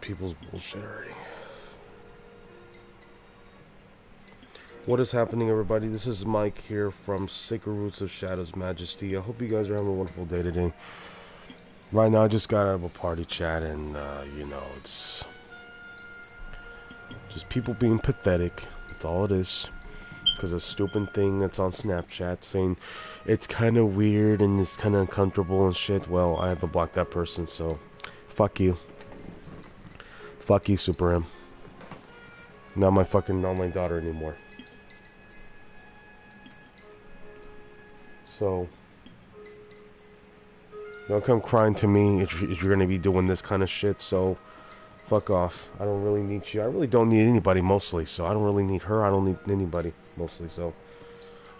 people's bullshit already. What is happening, everybody? This is Mike here from Sacred Roots of Shadows Majesty. I hope you guys are having a wonderful day today. Right now, I just got out of a party chat, and you know, it's just people being pathetic. That's all it is. Because a stupid thing that's on Snapchat saying it's kind of weird and it's kind of uncomfortable and shit. Well, I have to block that person, so fuck you. Fuck you, Super M. Not my fucking online daughter anymore. So, don't come crying to me if you're gonna be doing this kind of shit, so fuck off. I don't really need you. I really don't need anybody, mostly, so I don't really need her. I don't need anybody, mostly, so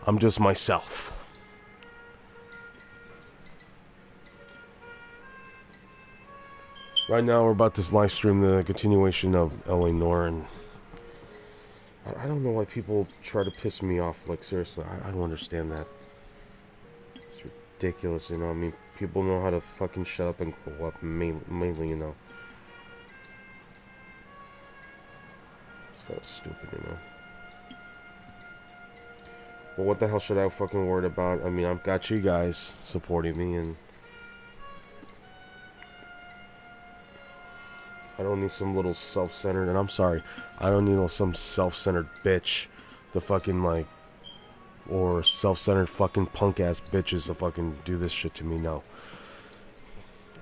I'm just myself. Right now, we're about to live stream the continuation of LA Noire, and I don't know why people try to piss me off. Like, seriously, I don't understand that. It's ridiculous, you know. I mean, people know how to fucking shut up and go up, mainly, you know. It's kind of stupid, you know. But what the hell should I fucking worry about? I mean, I've got you guys supporting me, and I don't need some little self-centered, and I'm sorry, I don't need some self-centered bitch to fucking, like, or self-centered fucking punk-ass bitches to fucking do this shit to me. No.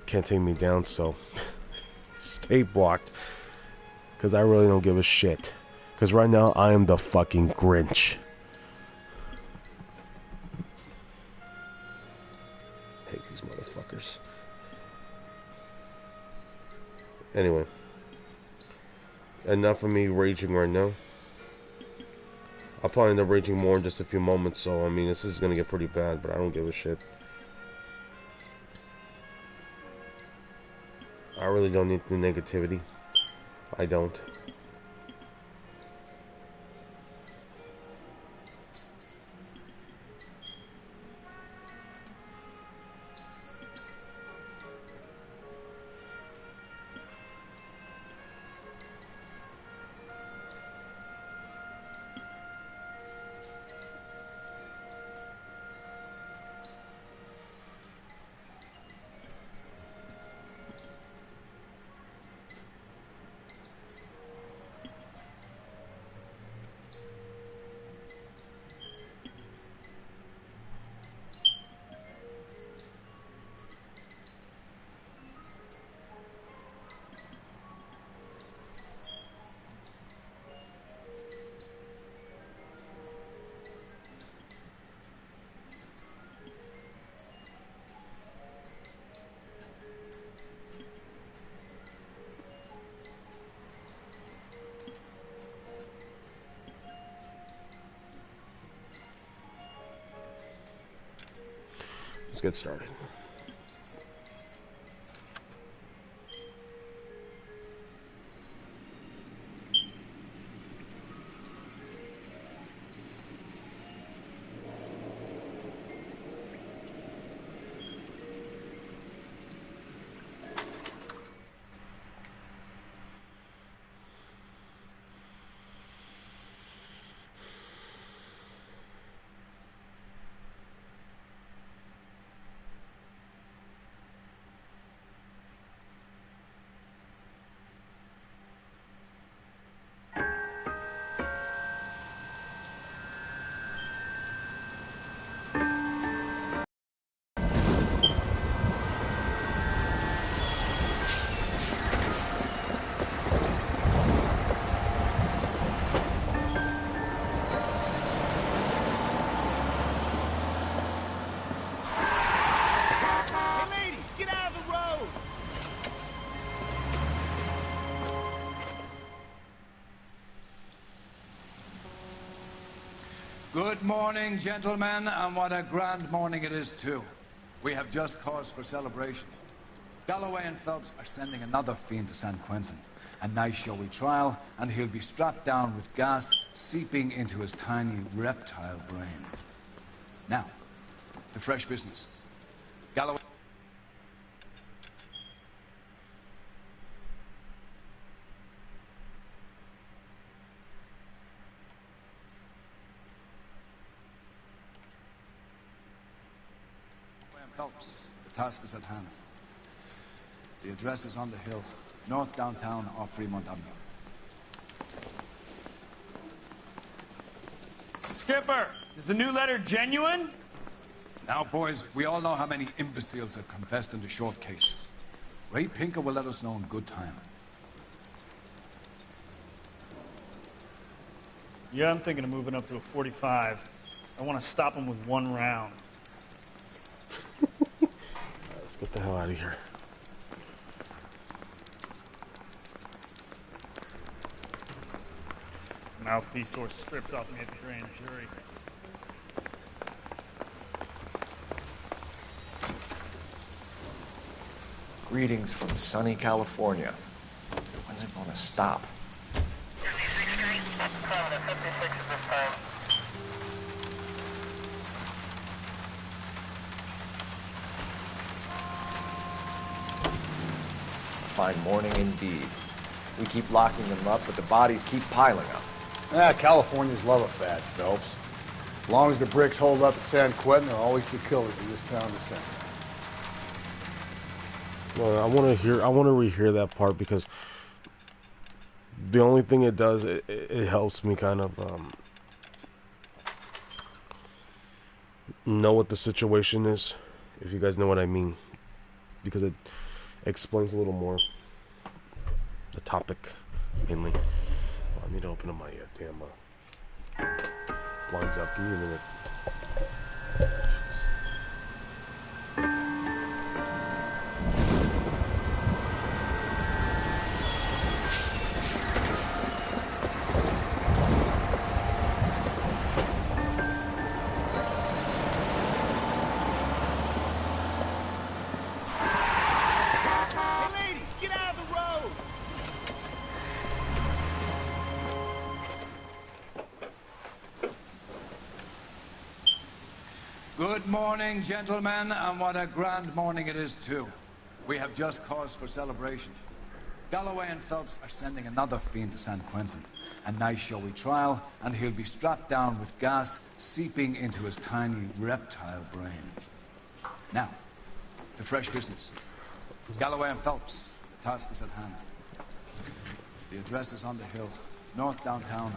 Can't take me down, so stay blocked, because I really don't give a shit. Because right now, I am the fucking Grinch. Hate these motherfuckers. Anyway, enough of me raging right now. I'll probably end up raging more in just a few moments, so I mean, this is gonna get pretty bad, but I don't give a shit. I really don't need the negativity. I don't. Let's get started. Good morning, gentlemen, and what a grand morning it is, too. We have just cause for celebration. Galloway and Phelps are sending another fiend to San Quentin. A nice showy trial, and he'll be strapped down with gas seeping into his tiny reptile brain. Now, to fresh business. Galloway... Phelps, the task is at hand. The address is on the hill, north downtown off Fremont Avenue. Skipper, is the new letter genuine? Now, boys, we all know how many imbeciles have confessed in the short case. Ray Pinker will let us know in good time. Yeah, I'm thinking of moving up to a 45. I want to stop him with one round. Let's get the hell out of here. Mouthpiece door strips off me at the grand jury. Greetings from sunny California. When's it gonna stop? 56th Street, 56 at this time. A fine morning indeed. We keep locking them up, but the bodies keep piling up. Californians love a fad, Phelps. As long as the bricks hold up at San Quentin, there'll always be killers in this town to send. Well, I want to rehear that part because the only thing it does, it helps me kind of know what the situation is, if you guys know what I mean, because it explains a little more the topic mainly. I need to open up my damn blinds up. Give me a minute. Good morning, gentlemen, and what a grand morning it is, too. We have just cause for celebration. Galloway and Phelps are sending another fiend to San Quentin. A nice showy trial, and he'll be strapped down with gas seeping into his tiny reptile brain. Now, to fresh business. Galloway and Phelps, the task is at hand. The address is on the hill, north downtown.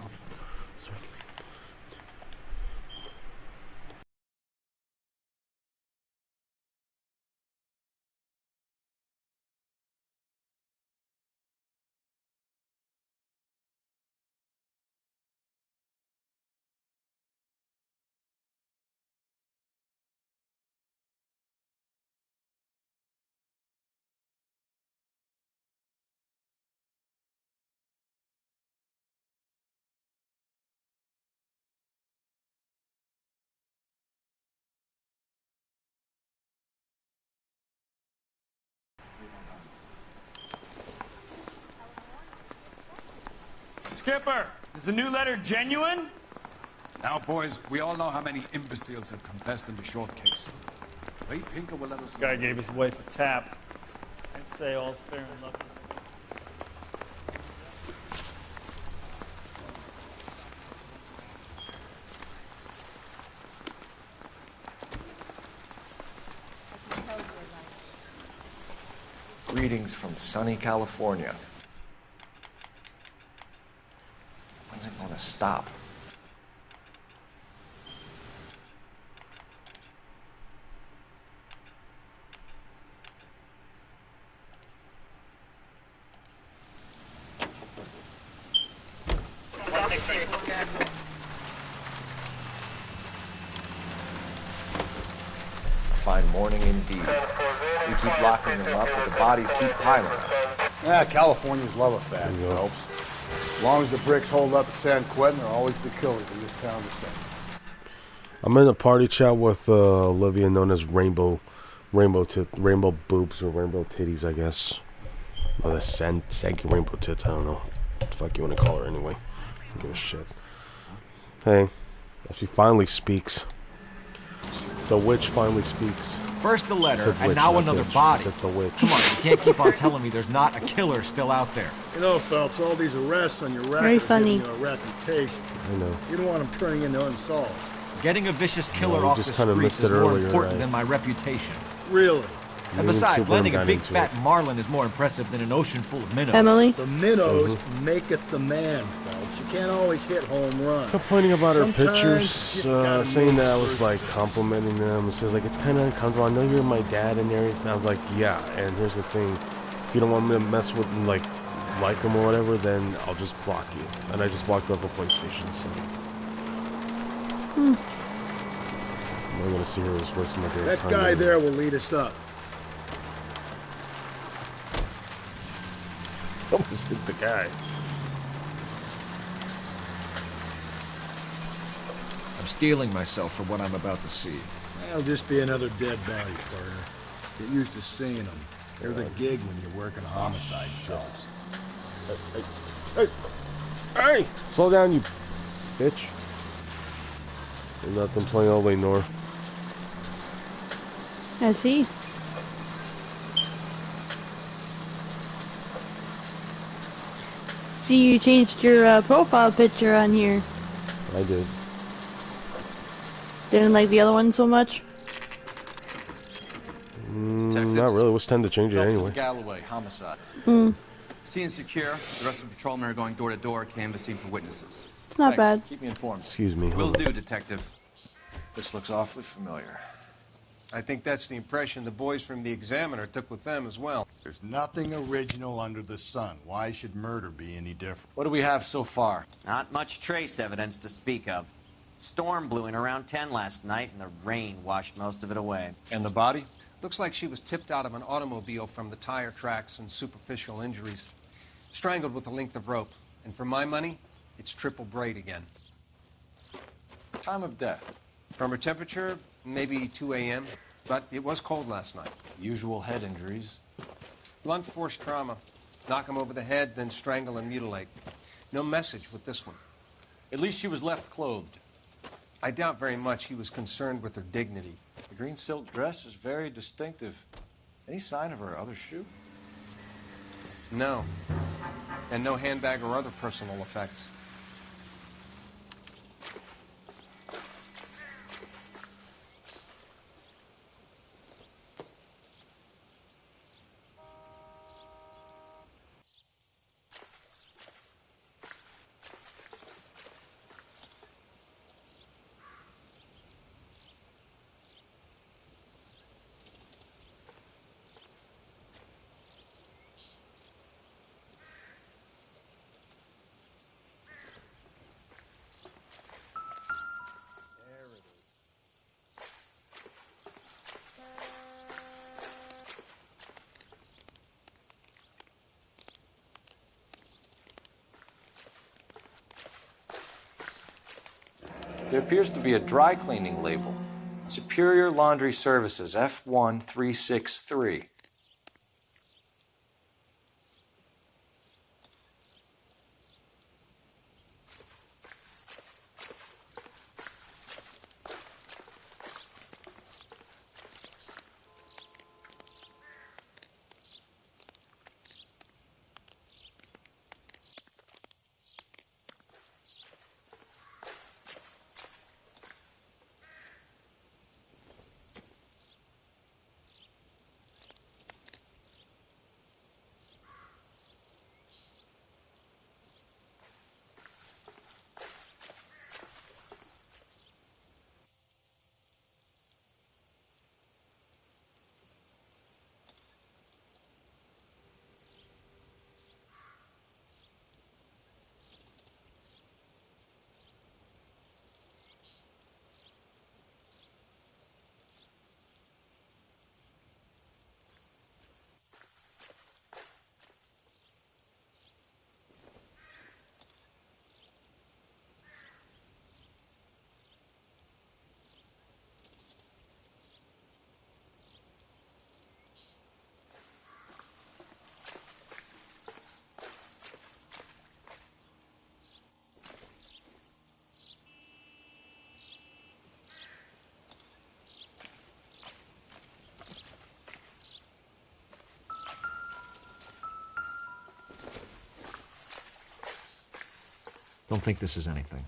Skipper, is the new letter genuine? Now, boys, we all know how many imbeciles have confessed in the short case. Ray Pinker will let us know. Guy gave his wife a tap. I'd say all's fair and lovely. Greetings from sunny California. When's it gonna stop? A fine morning indeed. We keep locking them up, but the bodies keep piling up. Californians love a fad, Phelps. As long as the bricks hold up at San Quentin, there'll always be killers in this town to send. I'm in a party chat with Olivia, known as Rainbow Boobs or Rainbow Titties, I guess. Or the Sanky Rainbow Tits, I don't know. What the fuck you want to call her anyway. I don't give a shit. Hey, she finally speaks. The witch finally speaks. First the letter, Said and witch, now not another bitch. body. Said the witch. Come on, you can't keep on telling me there's not a killer still out there. You know, Phelps, all these arrests on your record Very are funny. giving you a reputation. I know. You don't want them turning into unsolved. Getting a vicious killer we off just the kinda streets missed is it more earlier, important right? than my reputation. Really? And Me besides, Superman landing a got big into fat it. marlin is more impressive than an ocean full of minnows. Emily? The minnows maketh the man, Phelps. You can't always hit home runs. Complaining about her Sometimes pictures, you just gotta saying make that I was first like base. complimenting them. It says like it's kind of uncomfortable. I know you're my dad and everything. I was like, yeah. And here's the thing: if you don't want me to mess with like them or whatever, then I'll just block you. And I just blocked off the PlayStation. So I'm gonna see her as rest of my day. That guy there will lead us up. Almost hit the guy. I'm steeling myself for what I'm about to see. That'll just be another dead body, partner. Get used to seeing them. They're the gig when you're working a homicide, Phelps. Hey! Slow down, you bitch. You're not them playing all the way north. I see. See, you changed your profile picture on here. I did. Didn't like the other one so much. Not really. What's time to change it Phelps anyway? and Galloway, homicide. Scene secure. The rest of the patrolmen are going door to door, canvassing for witnesses. It's not Thanks. bad. Keep me informed. Excuse me. Will Hold on. do, detective. This looks awfully familiar. I think that's the impression the boys from the Examiner took with them as well. There's nothing original under the sun. Why should murder be any different? What do we have so far? Not much trace evidence to speak of. Storm blew in around 10 last night, and the rain washed most of it away. And the body? Looks like she was tipped out of an automobile from the tire tracks and superficial injuries. Strangled with a length of rope. And for my money, it's triple braid again. Time of death? From her temperature, maybe 2 a.m., but it was cold last night. Usual head injuries. Blunt force trauma. Knock him over the head, then strangle and mutilate. No message with this one. At least she was left clothed. I doubt very much he was concerned with her dignity. The green silk dress is very distinctive. Any sign of her other shoe? No. And no handbag or other personal effects. There appears to be a dry cleaning label. Superior Laundry Services, F1363. Don't think this is anything.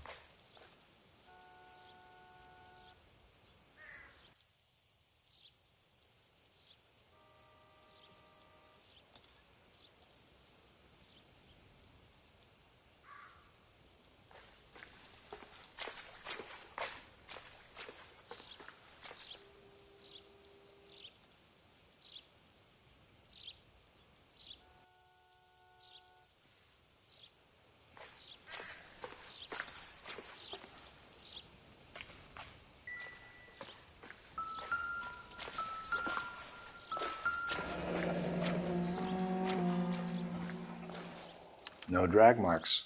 No drag marks.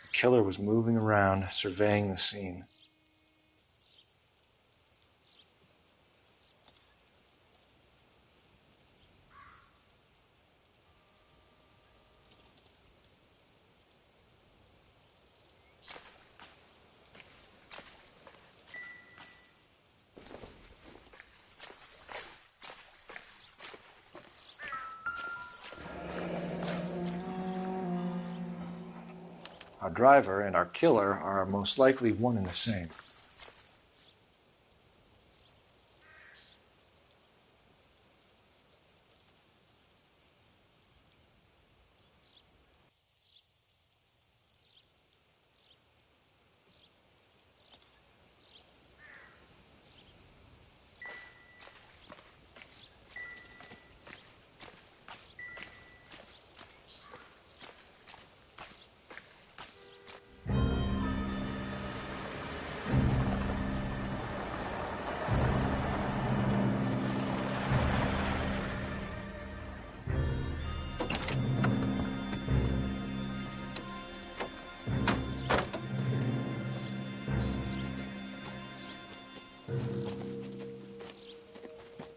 The killer was moving around, surveying the scene. Our driver and our killer are most likely one and the same.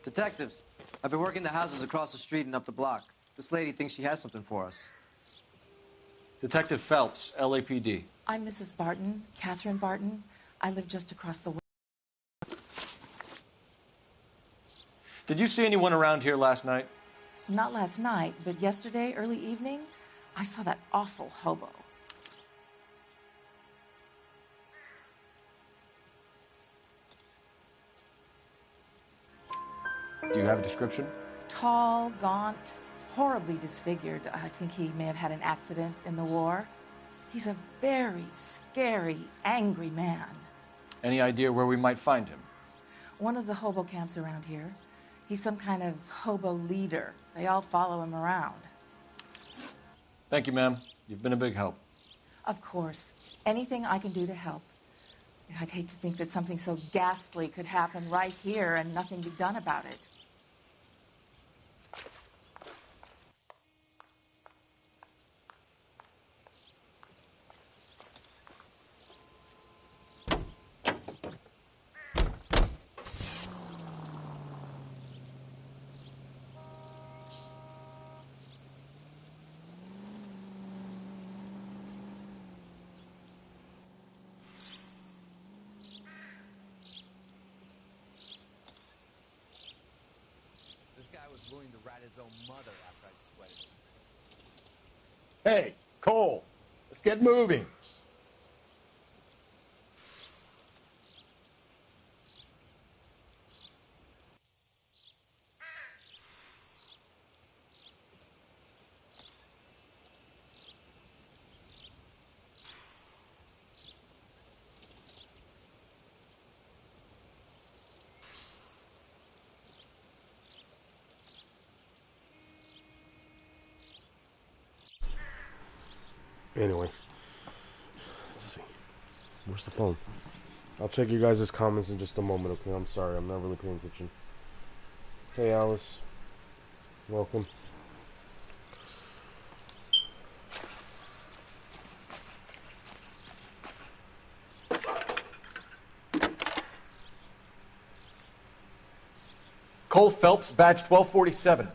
Detectives, I've been working the houses across the street and up the block. This lady thinks she has something for us. Detective Phelps, LAPD. I'm Mrs. Barton, Catherine Barton. I live just across the way. Did you see anyone around here last night? Not last night, but yesterday, early evening, I saw that awful hobo. Do you have a description? Tall, gaunt, horribly disfigured. I think he may have had an accident in the war. He's a very scary, angry man. Any idea where we might find him? One of the hobo camps around here. He's some kind of hobo leader. They all follow him around. Thank you, ma'am. You've been a big help. Of course. Anything I can do to help. I'd hate to think that something so ghastly could happen right here and nothing be done about it. This guy was willing to rat his own mother after I sweated him. Hey, Cole, let's get moving. Anyway, let's see. Where's the phone? I'll check you guys' comments in just a moment, okay? I'm sorry, I'm not really paying attention. Hey, Alice. Welcome. Cole Phelps, badge 1247.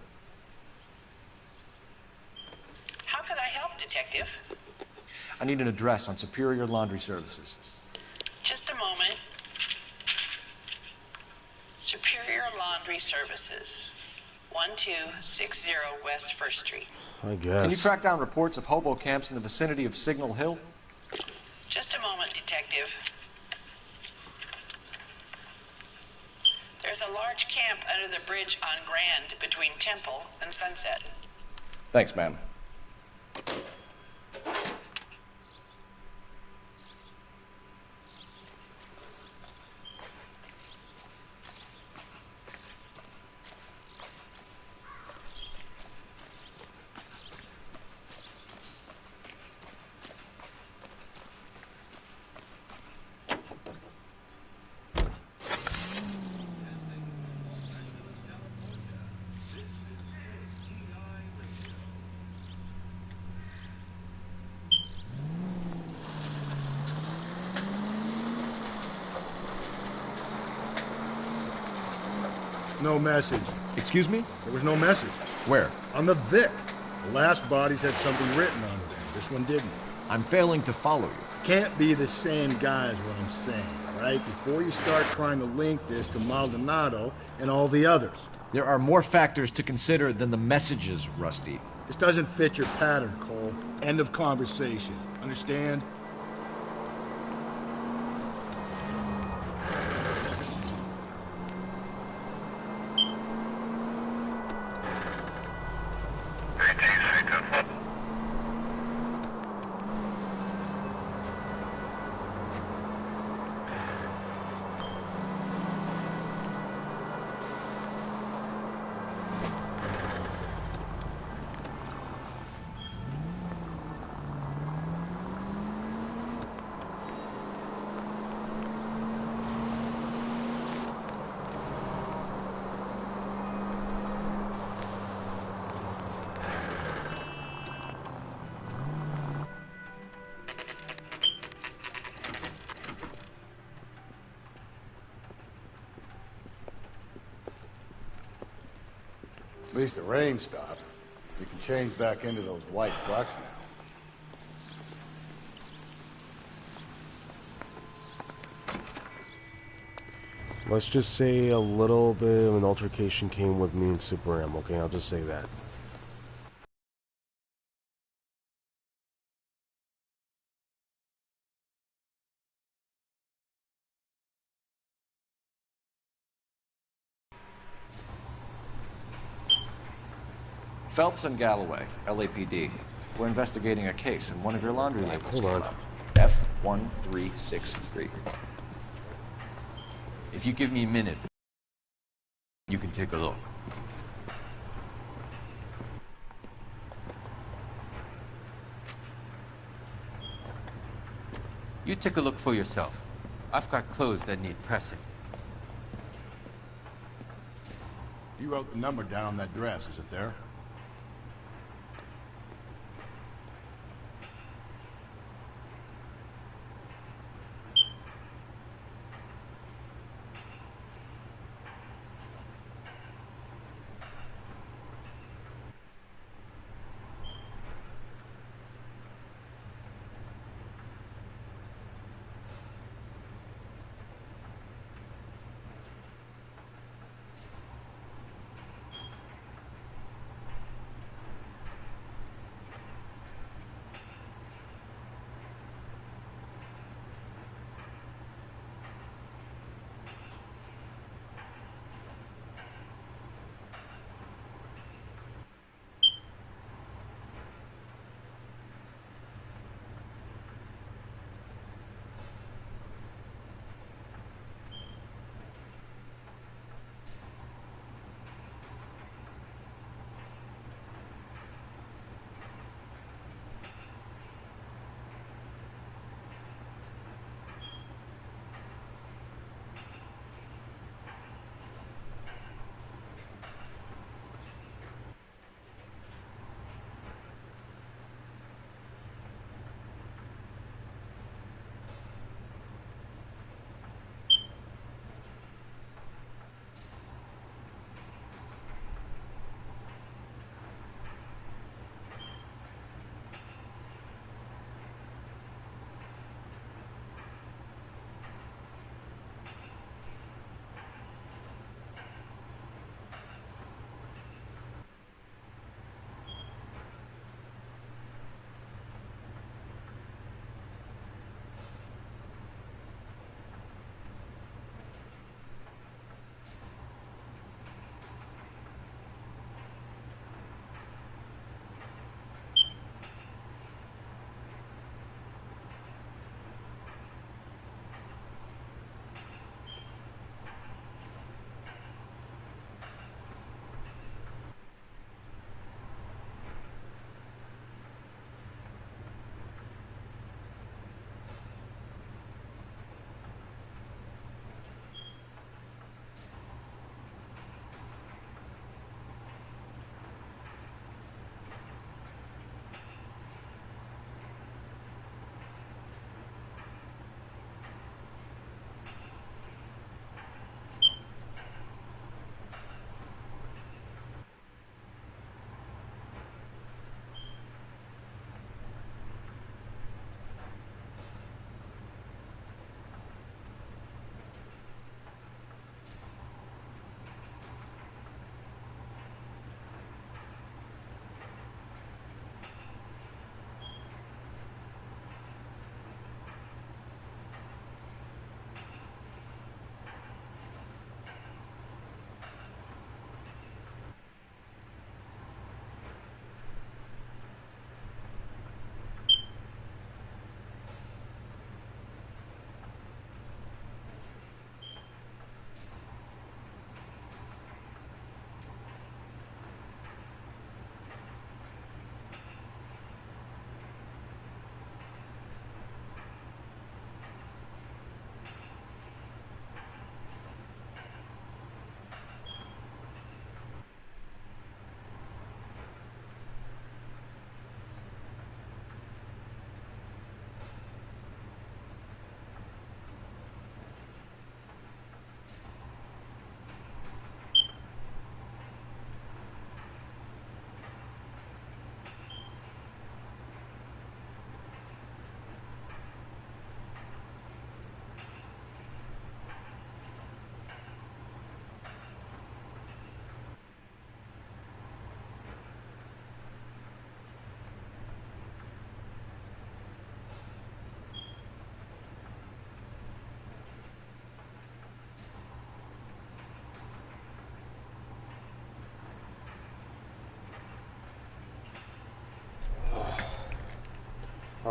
How can I help, Detective? I need an address on Superior Laundry Services. Just a moment. Superior Laundry Services, 1260 West 1st Street. I guess. Can you track down reports of hobo camps in the vicinity of Signal Hill? Just a moment, Detective. There's a large camp under the bridge on Grand between Temple and Sunset. Thanks, ma'am. No message. Excuse me? There was no message. Where? On the Vic. The last bodies had something written on them. This one didn't. I'm failing to follow you. Can't be the same guy is what I'm saying, all right? Before you start trying to link this to Maldonado and all the others. There are more factors to consider than the messages, Rusty. This doesn't fit your pattern, Cole. End of conversation. Understand? At least the rain stopped. We can change back into those white bucks now. Let's just say a little bit of an altercation came with me and Super M, okay? I'll just say that. Phelps and Galloway, LAPD. We're investigating a case, and one of your laundry labels Hold came on. up. F1363. If you give me a minute, you can take a look. You take a look for yourself. I've got clothes that need pressing. You wrote the number down on that dress, is it there?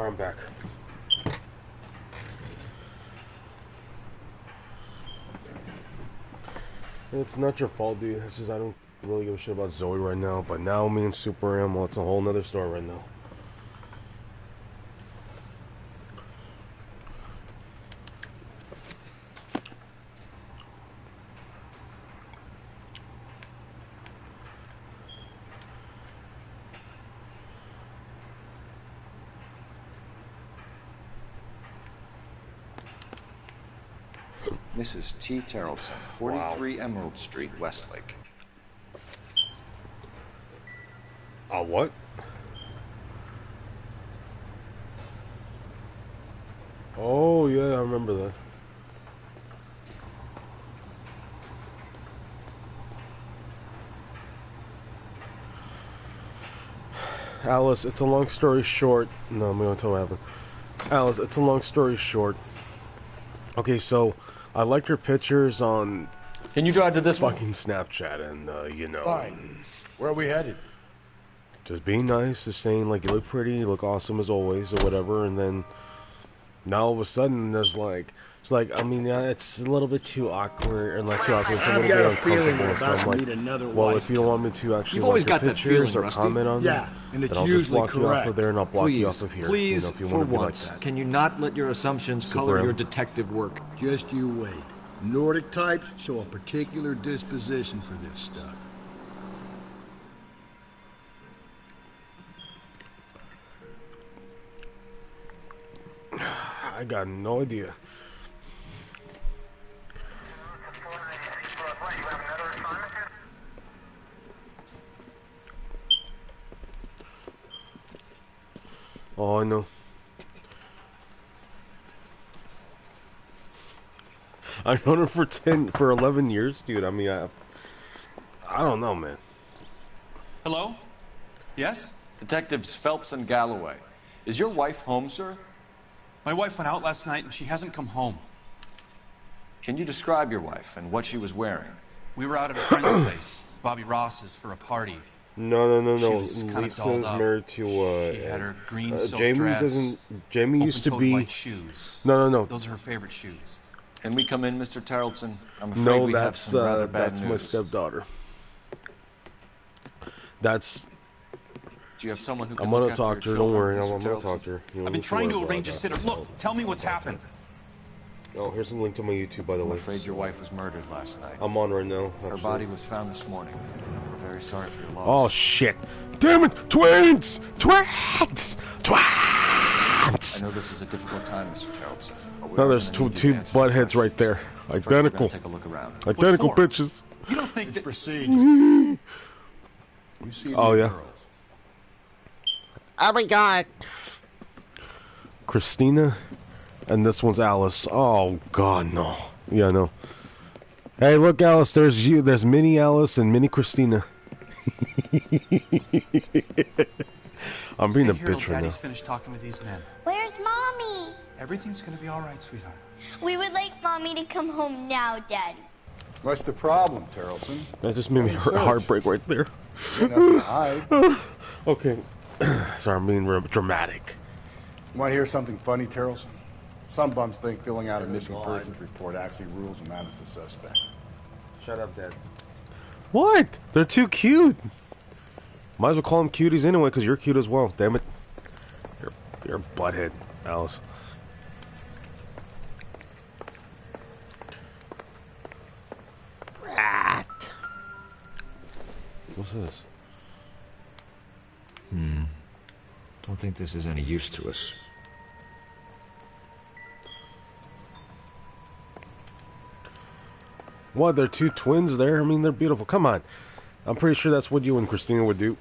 I'm back. It's not your fault, dude. It's just I don't really give a shit about Zoe right now. But now me and Super am, well, it's a whole nother story right now. Mrs. T. Terrellson, 43 Emerald Street, Westlake. What? Oh, yeah, I remember that. Alice, it's a long story short. No, I'm going to tell what happened. Alice, it's a long story short. Okay, so I liked your pictures on. Can you drive to this fucking Snapchat, and you know. Fine. Where are we headed? Just being nice, just saying like you look pretty, you look awesome as always, or whatever, and then now all of a sudden there's like. It's like, I mean, yeah, it's a little bit too awkward, or not too awkward, it's a little bit uncomfortable. So I'm like, well, if you don't want me to actually like the pictures or comment on them, and it's then I'll just usually block you off of there and I'll block Please, you off of here. please, you know, if you for want to be once, like that. can you not let your assumptions color your detective work? Just you wait. Nordic types show a particular disposition for this stuff. I got no idea. Oh, I know. I've known her for 11 years, dude. I mean, I don't know, man. Hello? Yes? Detectives Phelps and Galloway. Is your wife home, sir? My wife went out last night and she hasn't come home. Can you describe your wife and what she was wearing? We were out at a friend's place, Bobby Ross's, for a party. No. She was kinda Lisa's dolled up. married to. She had her green silk Jamie dress, doesn't. Jamie used to open-toed be. white shoes. No. Those are her favorite shoes. Can we come in, Mr. Terrellson? I'm afraid No, we have that's some rather bad that's news. my stepdaughter. That's. Do you have someone who can I'm look gonna after talk to your her. Don't children, worry, Mr. I'm gonna Terrellson? talk to her. You I've don't been need to trying worry to about arrange a that. sitter. Look, tell me what's happened. Oh, here's a link to my YouTube, by the I'm way. afraid your wife was murdered last night. I'm on right now. Her actually. body was found this morning. We're very sorry for your loss. Oh shit! Damn it! Twins! Twins! Twins! I know this is a difficult time, Mr. Terrellson. but we're No, there's gonna need two you to answer butt some heads right there. questions. First, we're gonna Identical. take a look around. Identical What for? bitches. You don't think that... Procedure. You see Oh, the yeah. girls. Oh my god. Christina, and this one's Alice. Oh god, no. Yeah, no. Hey, look, Alice. There's you. There's Mini Alice and Mini Christina. I'm being a Stay here till bitch right now. Daddy's finished talking to these men. Where's Mommy? Everything's gonna be all right, sweetheart. We would like Mommy to come home now, Daddy. What's the problem, Terrellson? That just made me heartbreak right there. Ain't nothing to hide. Okay. Sorry, I'm being dramatic. You want to hear something funny, Terrellson? Some bums think filling out a missing persons report actually rules them out as a suspect. Shut up, Dad. What? They're too cute. Might as well call them cuties anyway, because you're cute as well. Damn it. You're a butthead, Alice. Rat. What's this? Don't think this is any use to us. What? They're two twins there? I mean, they're beautiful. Come on. I'm pretty sure that's what you and Christina would do.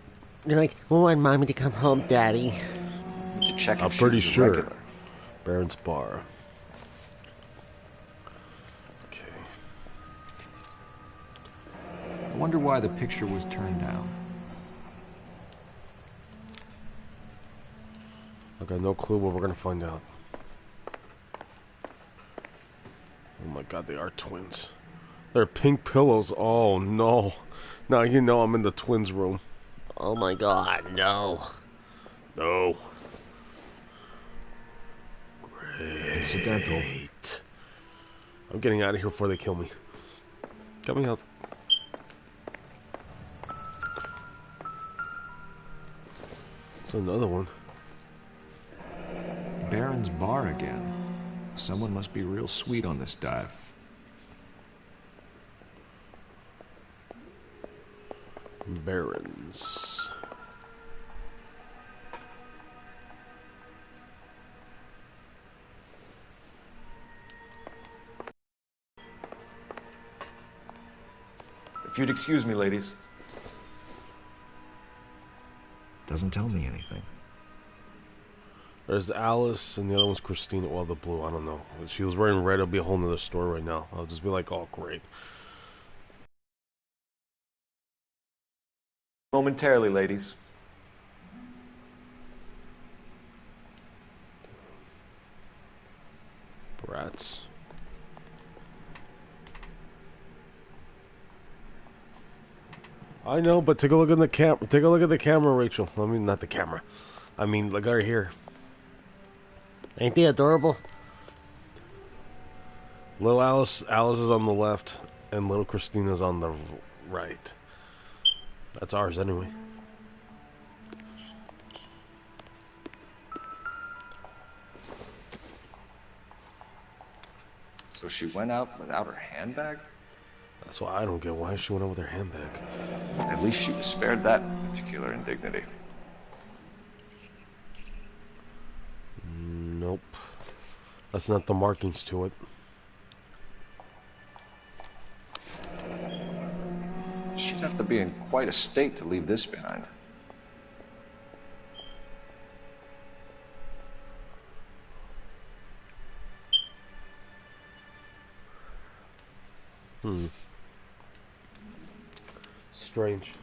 You're like, we want Mommy to come home, Daddy. You can check I'm if pretty she's sure. regular. Baron's Bar. Okay. I wonder why the picture was turned down. I got no clue, but we're gonna find out. Oh my god, they are twins. They're pink pillows. Oh no. Now you know I'm in the twins room. Oh my god, no. No. Incidental. I'm getting out of here before they kill me. Coming up. It's another one. Baron's bar again. Someone must be real sweet on this dive. Barons. If you'd excuse me, ladies. Doesn't tell me anything. There's Alice and the other one's Christina. Well, the blue, I don't know. If she was wearing red, it'll be a whole nother story right now. I'll just be like, oh, great. Momentarily, ladies. Brats. I know, but take a look at the take a look at the camera, Rachel. I mean, not the camera. I mean, look at her here. Ain't they adorable? Little Alice is on the left, and little Christina's on the right. That's ours anyway. So she went out without her handbag? That's why I don't get why she went out with her handbag. At least she was spared that particular indignity. Nope. That's not the markings to it. She'd have to be in quite a state to leave this behind. Strange.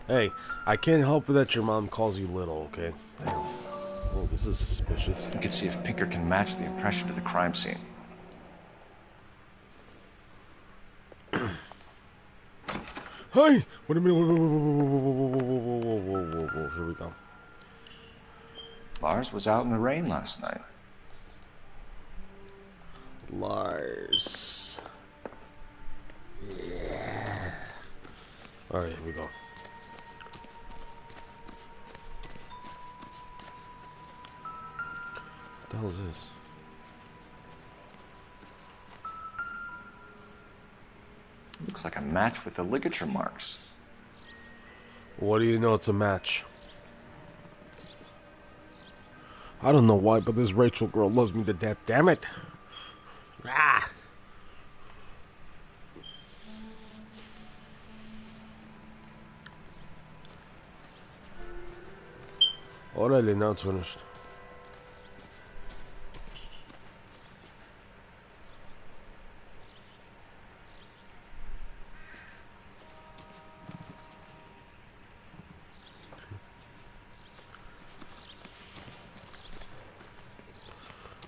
Hey, I can't help it that your mom calls you little, okay? Damn. Oh, this is suspicious. You can see if Pinker can match the impression to the crime scene. Hey! Wait a minute. Whoa. Here we go. Lars was out in the rain last night. Lars. Yeah. Alright, here we go. What the hell is this? Looks like a match with the ligature marks. What do you know? It's a match. I don't know why, but this Rachel girl loves me to death. Damn it! Ah! Alright, now it's finished.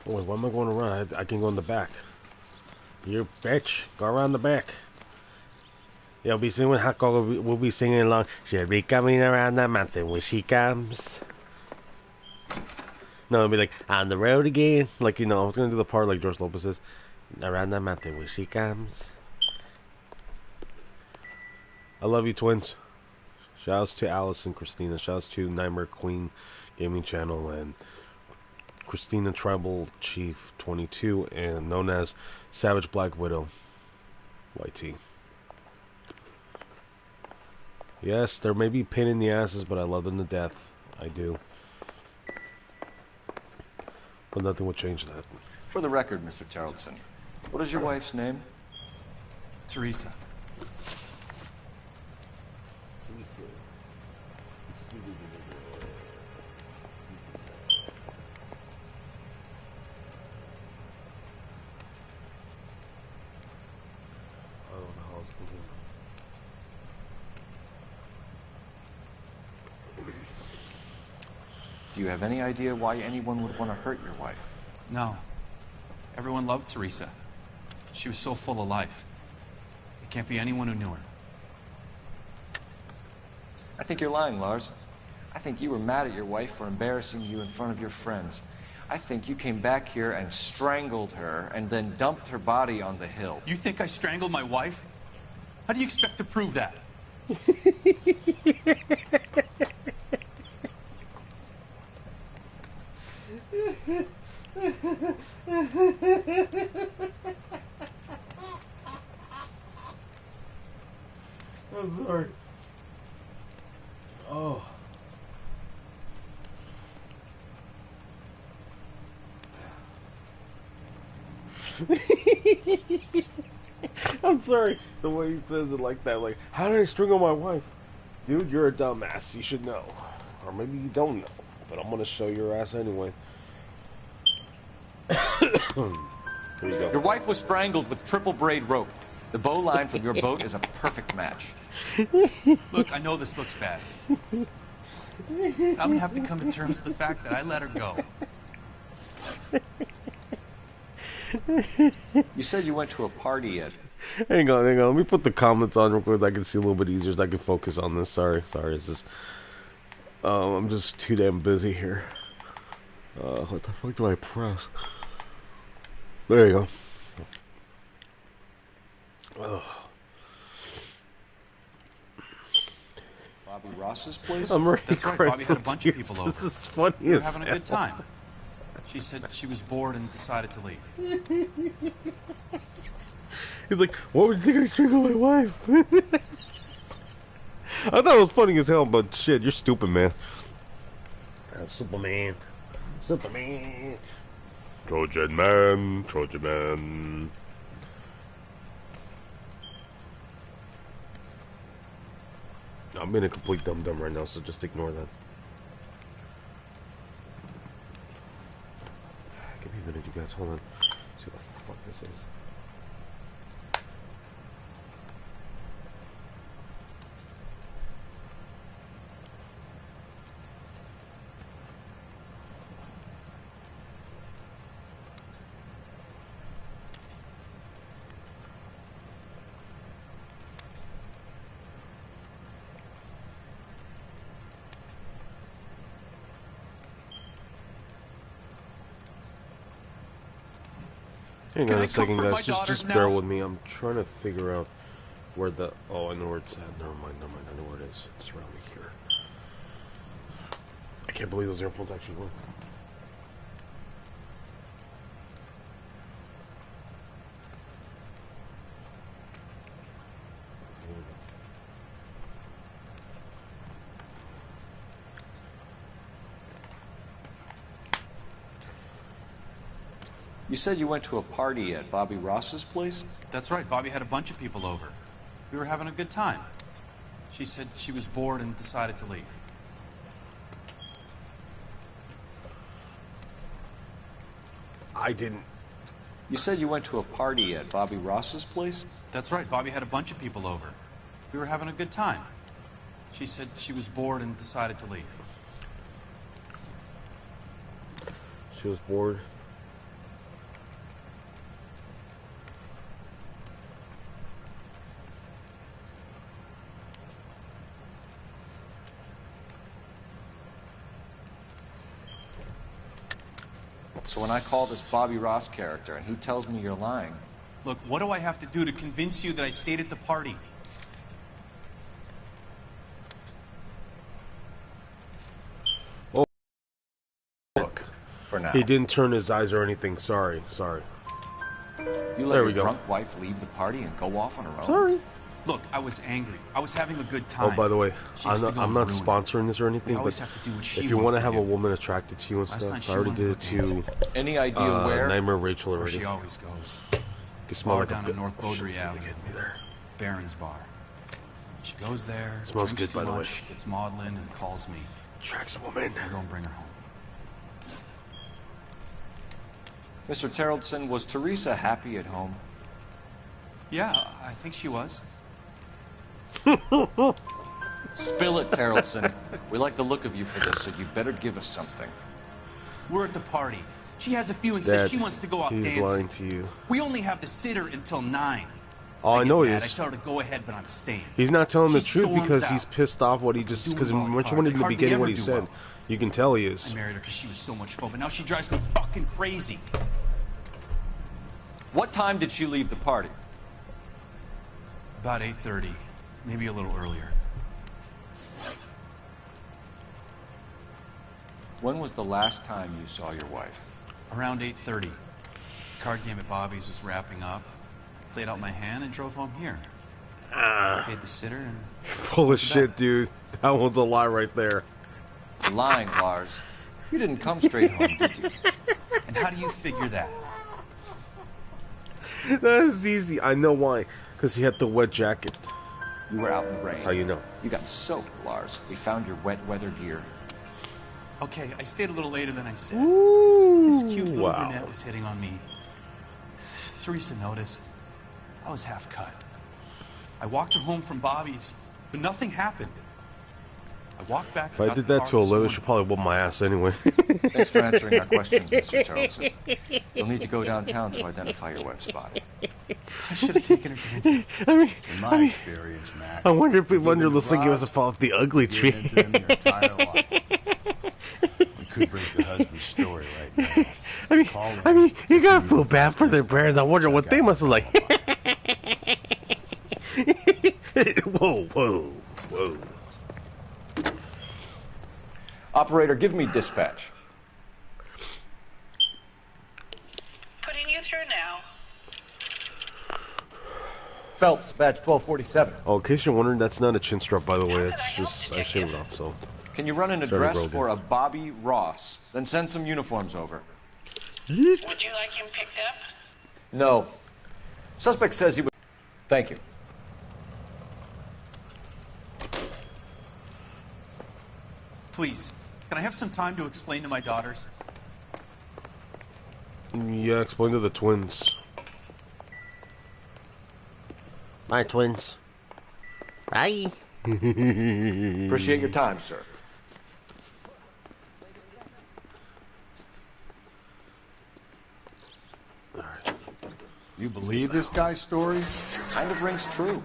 Oh, wait, why am I going around? I can go in the back. You bitch. Go around the back. Yeah, we'll be singing with Hakko. We'll be singing along. She'll be coming around the mountain when she comes. No, it'll be like, on the road again. Like, you know, I was going to do the part like George Lopez says. Around the mountain when she comes. I love you, twins. Shoutouts to Alice and Christina. Shoutouts to Nightmare Queen Gaming Channel and Christina Tribal Chief 22 and known as Savage Black Widow YT. Yes, there may be pain in the asses, but I love them to death. I do. But nothing will change that. For the record, Mr. Terrelson, what is your wife's name? Teresa. Do you have any idea why anyone would want to hurt your wife? No. Everyone loved Teresa. She was so full of life. It can't be anyone who knew her. I think you're lying, Lars. I think you were mad at your wife for embarrassing you in front of your friends. I think you came back here and strangled her and then dumped her body on the hill. You think I strangled my wife? How do you expect to prove that? I'm sorry. Oh. I'm sorry. The way he says it like that, like, how did I strangle my wife? Dude, you're a dumbass. You should know. Or maybe you don't know. But I'm gonna show your ass anyway. Here you go. Your wife was strangled with triple braid rope. The bow line from your boat is a perfect match. Look, I know this looks bad. I'm gonna have to come to terms with the fact that I let her go. You said you went to a party at... Hang on. Let me put the comments on real quick so I can see a little bit easier so I can focus on this. Sorry. It's just... I'm just too damn busy here. What the fuck do I press? There you go. Ugh. Bobby Ross's place? I'm really That's right, Bobby had a bunch of people over. This is funny We were as having a hell. good time. She said she was bored and decided to leave. He's like, what would you think I strangled my wife? I thought it was funny as hell, but shit, you're stupid, man. Superman. Trojan man. I'm being a complete dum-dum right now, so just ignore that. Give me a minute, you guys. Hold on. See what the fuck this is. Hang on a second, guys. Just bear with me. I'm trying to figure out where the... Oh, I know where it's at. Never mind. I know where it is. It's around here. I can't believe those earphones actually work. You said you went to a party at Bobby Ross's place? That's right, Bobby had a bunch of people over. We were having a good time. She said she was bored and decided to leave. I didn't. You said you went to a party at Bobby Ross's place? That's right, Bobby had a bunch of people over. We were having a good time. She said she was bored and decided to leave. She was bored. So when I call this Bobby Ross character and he tells me you're lying... Look, what do I have to do to convince you that I stayed at the party? Oh. Look, for now. He didn't turn his eyes or anything. Sorry. You let There your we go. drunk wife leave the party and go off on her own? Sorry. Look, I was angry. I was having a good time. Oh, by the way, She has to go I'm not ruin it. sponsoring this or We anything, always but have to do what she if you wants want to to have do. a woman attracted to you and Last night stuff, she I already wanted did it to to dance. Any idea where? Nightmare Rachel Where already. she always goes. You smell Bar like down a in North Beaudry Alley. Get me there. Baron's bar. She goes there, Smells drinks good, by too the way. much, gets maudlin, and calls me. Tracks woman. I go and bring her home. Mr. Terrellson, was Teresa happy at home? Yeah, I think she was. Spill it, Terrellson. We like the look of you for this, so you better give us something. We're at the party. She has a few and says Dad, she wants to go out he's dancing. lying to you. We only have the sitter until 9. Oh, I know he mad. I is. tell her to go ahead, but I'm staying. He's not telling the She truth storms because out. he's pissed off what he just... Because Doing when you cards. went I in the hardly beginning ever what he do said, well. you can tell he I is. married her because she was so much fun, but now she drives me fucking crazy. What time did she leave the party? About 8:30, maybe a little earlier. When was the last time you saw your wife? Around 8:30. Card game at Bobby's was wrapping up. Played out my hand and drove home here. Paid the sitter and... Full of shit, dude. That one's a lie right there. You're lying, Lars. You didn't come straight home, did you? And how do you figure that? That is easy. I know why. Because he had the wet jacket. You were out in the rain. That's how you know. You got soaked, Lars. We found your wet weather gear. Okay, I stayed a little later than I said. Ooh, This cute little wow. brunette was hitting on me. Teresa noticed. I was half cut. I walked her home from Bobby's, but nothing happened. I walked back. If I did that to Olivia, she'd probably whoop my ass anyway. Thanks for answering our questions, Mr. Tarleton. You'll need to go downtown to identify your wet spot. I should have taken her dancing. In my experience, Mac, I wonder if you Wonder give looks them like he was a drugs, fall off the ugly give tree. into them your entire life. We could break the husband's story right now. I mean, you gotta feel bad for their parents. I wonder what they must have like. Whoa, whoa, whoa. Operator, give me dispatch. Putting you through now. Phelps, badge 1247. Oh, in case you're wondering, that's not a chin strap, by the way. It's just I shaved it off. So. Can you run an Sorry, address Brogan. for a Bobby Ross? Then send some uniforms over. Would you like him picked up? No. Suspect says he would... Thank you. Please, can I have some time to explain to my daughters? Yeah, explain to the twins. My twins. Bye. Appreciate your time, sir. You believe this guy's story? Kind of rings true.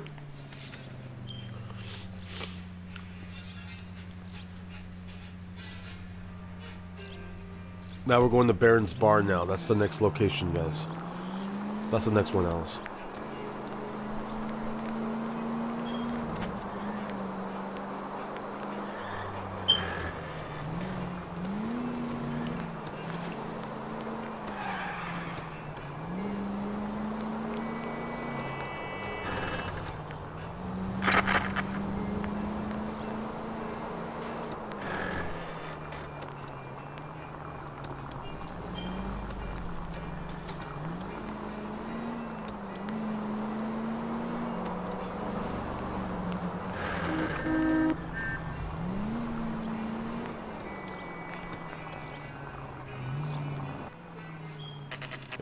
Now we're going to Baron's Bar now. That's the next location, guys. That's the next one, Alice.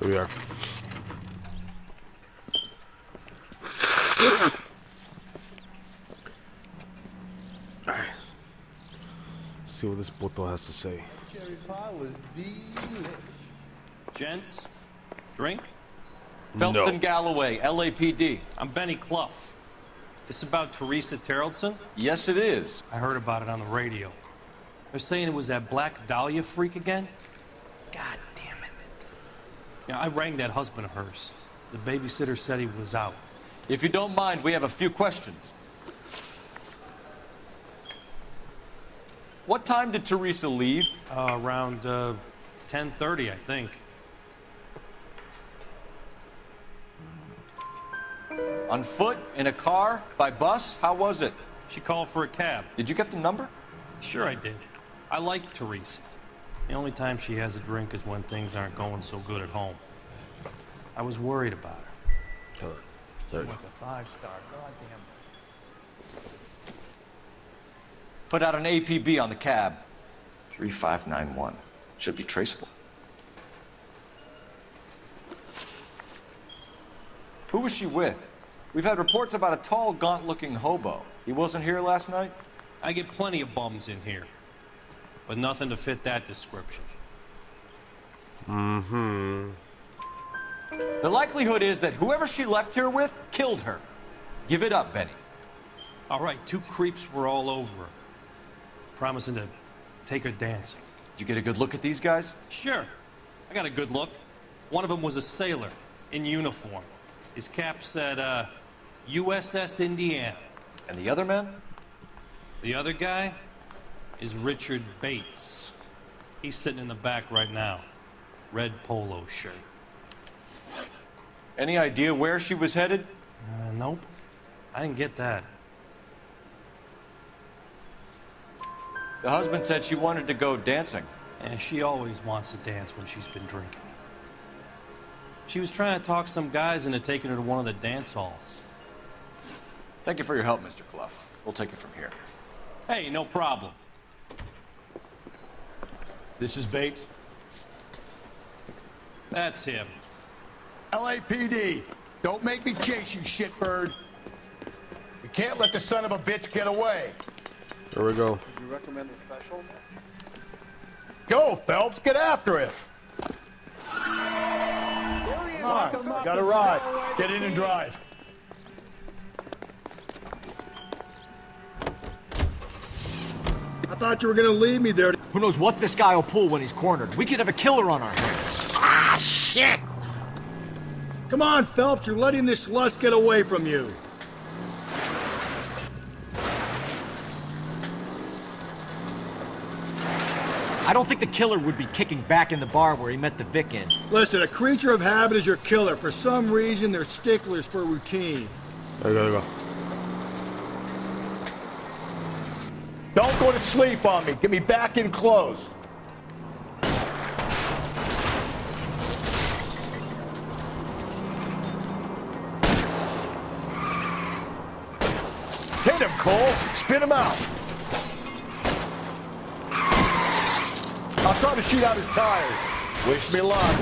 Here we are. Alright. See what this Boto has to say. Cherry pie was delish. Gents, drink? Phelps No. and Galloway, LAPD. I'm Benny Clough. This about Teresa Tarleton? Yes, it is. I heard about it on the radio. They're saying it was that Black Dahlia freak again? God damn it. Yeah, I rang that husband of hers. The babysitter said he was out. If you don't mind, we have a few questions. What time did Teresa leave? Around 10:30, I think. On foot? In a car? By bus? How was it? She called for a cab. Did you get the number? Sure I did. I like Teresa. The only time she has a drink is when things aren't going so good at home. I was worried about her. She wants a 5-star. Goddamn. Put out an APB on the cab. 3591. Should be traceable. Who was she with? We've had reports about a tall, gaunt-looking hobo. He wasn't here last night? I get plenty of bums in here, but nothing to fit that description. Mm-hmm. The likelihood is that whoever she left here with killed her. Give it up, Benny. All right, 2 creeps were all over her, promising to take her dancing. You get a good look at these guys? Sure. I got a good look. One of them was a sailor in uniform. His cap said, USS Indiana. And the other man? The other guy is Richard Bates. He's sitting in the back right now. Red polo shirt. Any idea where she was headed? Nope. I didn't get that. The husband said she wanted to go dancing. Yeah, she always wants to dance when she's been drinking. She was trying to talk some guys into taking her to one of the dance halls. Thank you for your help, Mr. Clough. We'll take it from here. Hey, no problem. This is Bates. That's him. LAPD, don't make me chase you, shitbird. You can't let the son of a bitch get away. There we go. You recommend the special? Go, Phelps, get after it. Come on, got a ride. Get in and drive. I thought you were gonna leave me there. Who knows what this guy will pull when he's cornered? We could have a killer on our hands. Ah, shit! Come on, Phelps, you're letting this lust get away from you. I don't think the killer would be kicking back in the bar where he met the Vic in. Listen, a creature of habit is your killer. For some reason, they're sticklers for routine. There you go. Don't go to sleep on me. Get me back in close. Hit him, Cole. Spit him out. I'll try to shoot out his tires. Wish me luck.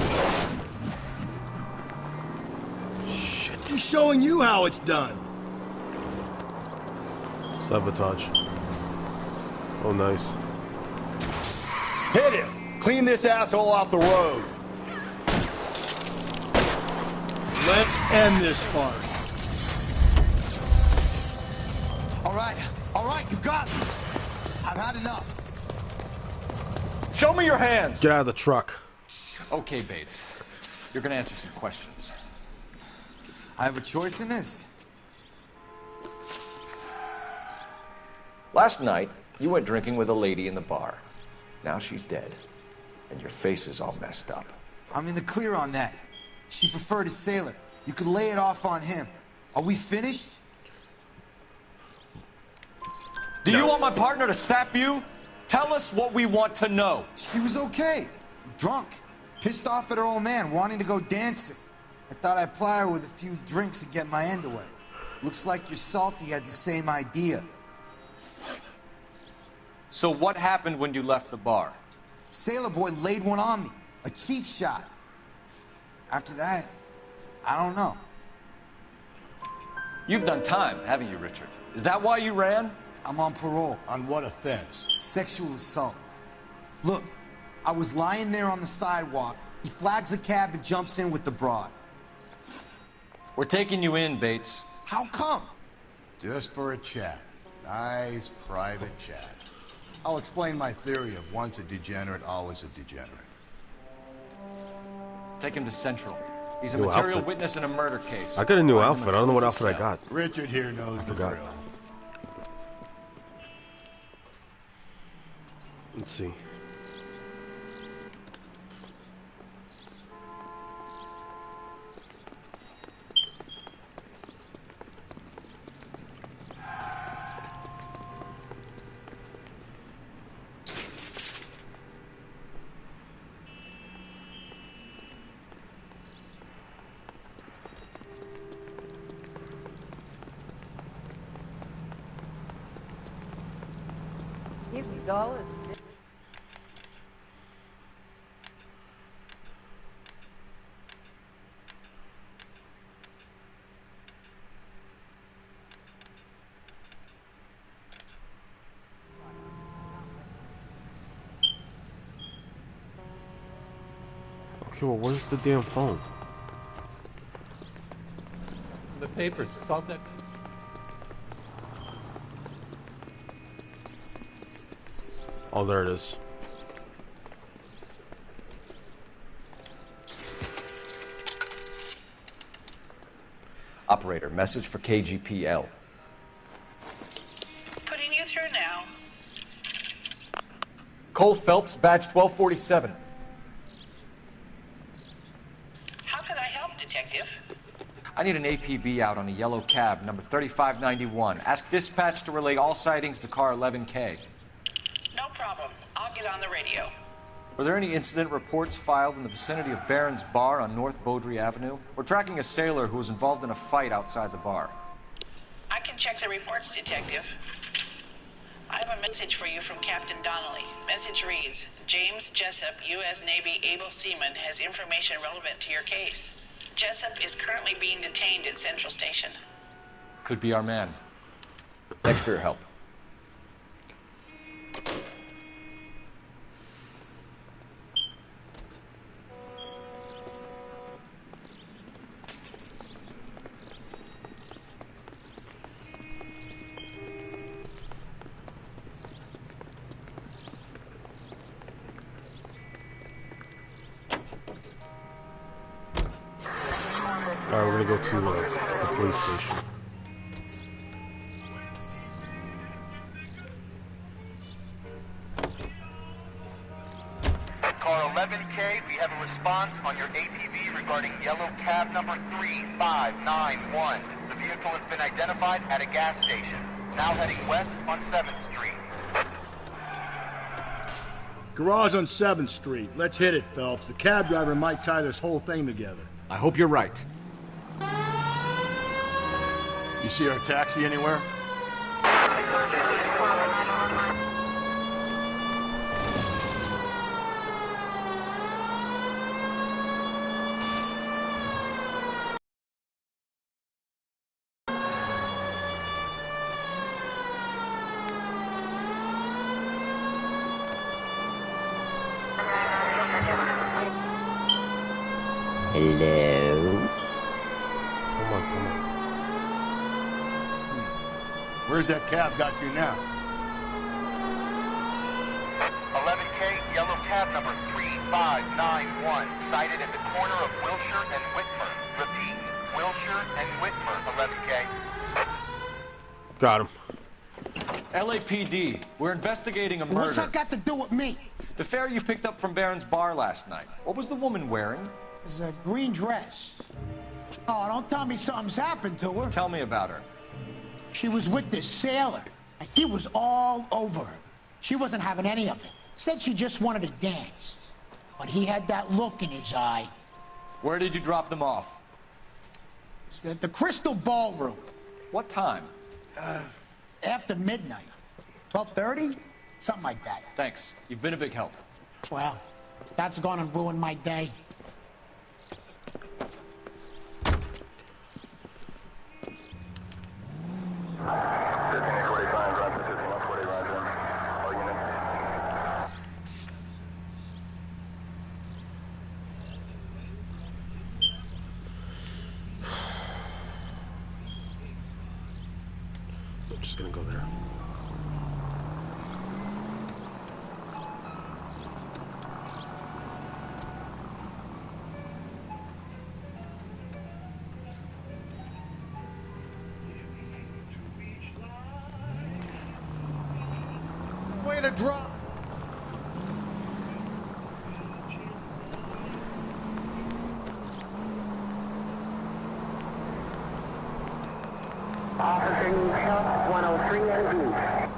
Shit, he's showing you how it's done. Sabotage. Oh, nice. Hit him. Clean this asshole off the road. Let's end this farce. All right, you got me. I've had enough. Show me your hands. Get out of the truck. Okay, Bates. You're gonna answer some questions. I have a choice in this. Last night, you went drinking with a lady in the bar. Now she's dead, and your face is all messed up. I'm in the clear on that. She preferred a sailor. You could lay it off on him. Are we finished? Do you want my partner to sap you? Tell us what we want to know. She was okay. Drunk. Pissed off at her old man, wanting to go dancing. I thought I'd ply her with a few drinks and get my end away. Looks like your salty had the same idea. So what happened when you left the bar? Sailor boy laid one on me. A cheap shot. After that, I don't know. You've done time, haven't you, Richard? Is that why you ran? I'm on parole. On what offense? Sexual assault. Look, I was lying there on the sidewalk. He flags a cab and jumps in with the broad. We're taking you in, Bates. How come? Just for a chat. Nice private chat. I'll explain my theory of once a degenerate, always a degenerate. Take him to Central. He's a New material outfit. witness in a murder case. I got a new Find him outfit. in I don't know what a outfit I cell. got. Richard here knows the forgot. drill. Let's see. He's dull as Okay, well, where's the damn phone? papers. Solve that. Oh, there it is. Operator, message for KGPL. Putting you through now. Cole Phelps, badge 1247. How can I help, Detective? I need an APB out on a yellow cab, number 3591. Ask dispatch to relay all sightings to car 11K. No problem. I'll get on the radio. Were there any incident reports filed in the vicinity of Barron's Bar on North Beaudry Avenue? We're tracking a sailor who was involved in a fight outside the bar. I can check the reports, Detective. I have a message for you from Captain Donnelly. Message reads, James Jessup, U.S. Navy able seaman, has information relevant to your case. Jessup is currently being detained at Central Station. Could be our man. Thanks for your help. Alright, we're gonna go to the police station. Car 11K, we have a response on your APB regarding yellow cab number 3591. The vehicle has been identified at a gas station. Now heading west on 7th Street. Garage on 7th Street. Let's hit it, Phelps. The cab driver might tie this whole thing together. I hope you're right. You see our taxi anywhere? Hello? Come on. Where's that cab got to now? 11K, yellow cab number 3591, sighted at the corner of Wilshire and Whitmer. Repeat, Wilshire and Whitmer, 11K. Got him. LAPD, we're investigating a murder. What's that got to do with me? The fare you picked up from Barron's Bar last night. What was the woman wearing? It was a green dress. Oh, don't tell me something's happened to her. Tell me about her. She was with this sailor, and he was all over her. She wasn't having any of it. Said she just wanted to dance. But he had that look in his eye. Where did you drop them off? It's at the Crystal Ballroom. What time? After midnight. 12:30? Something like that. Thanks. You've been a big help. Well, that's gonna ruin my day. I'm just gonna go there. Way to drop. Officer needs help, 103 and east.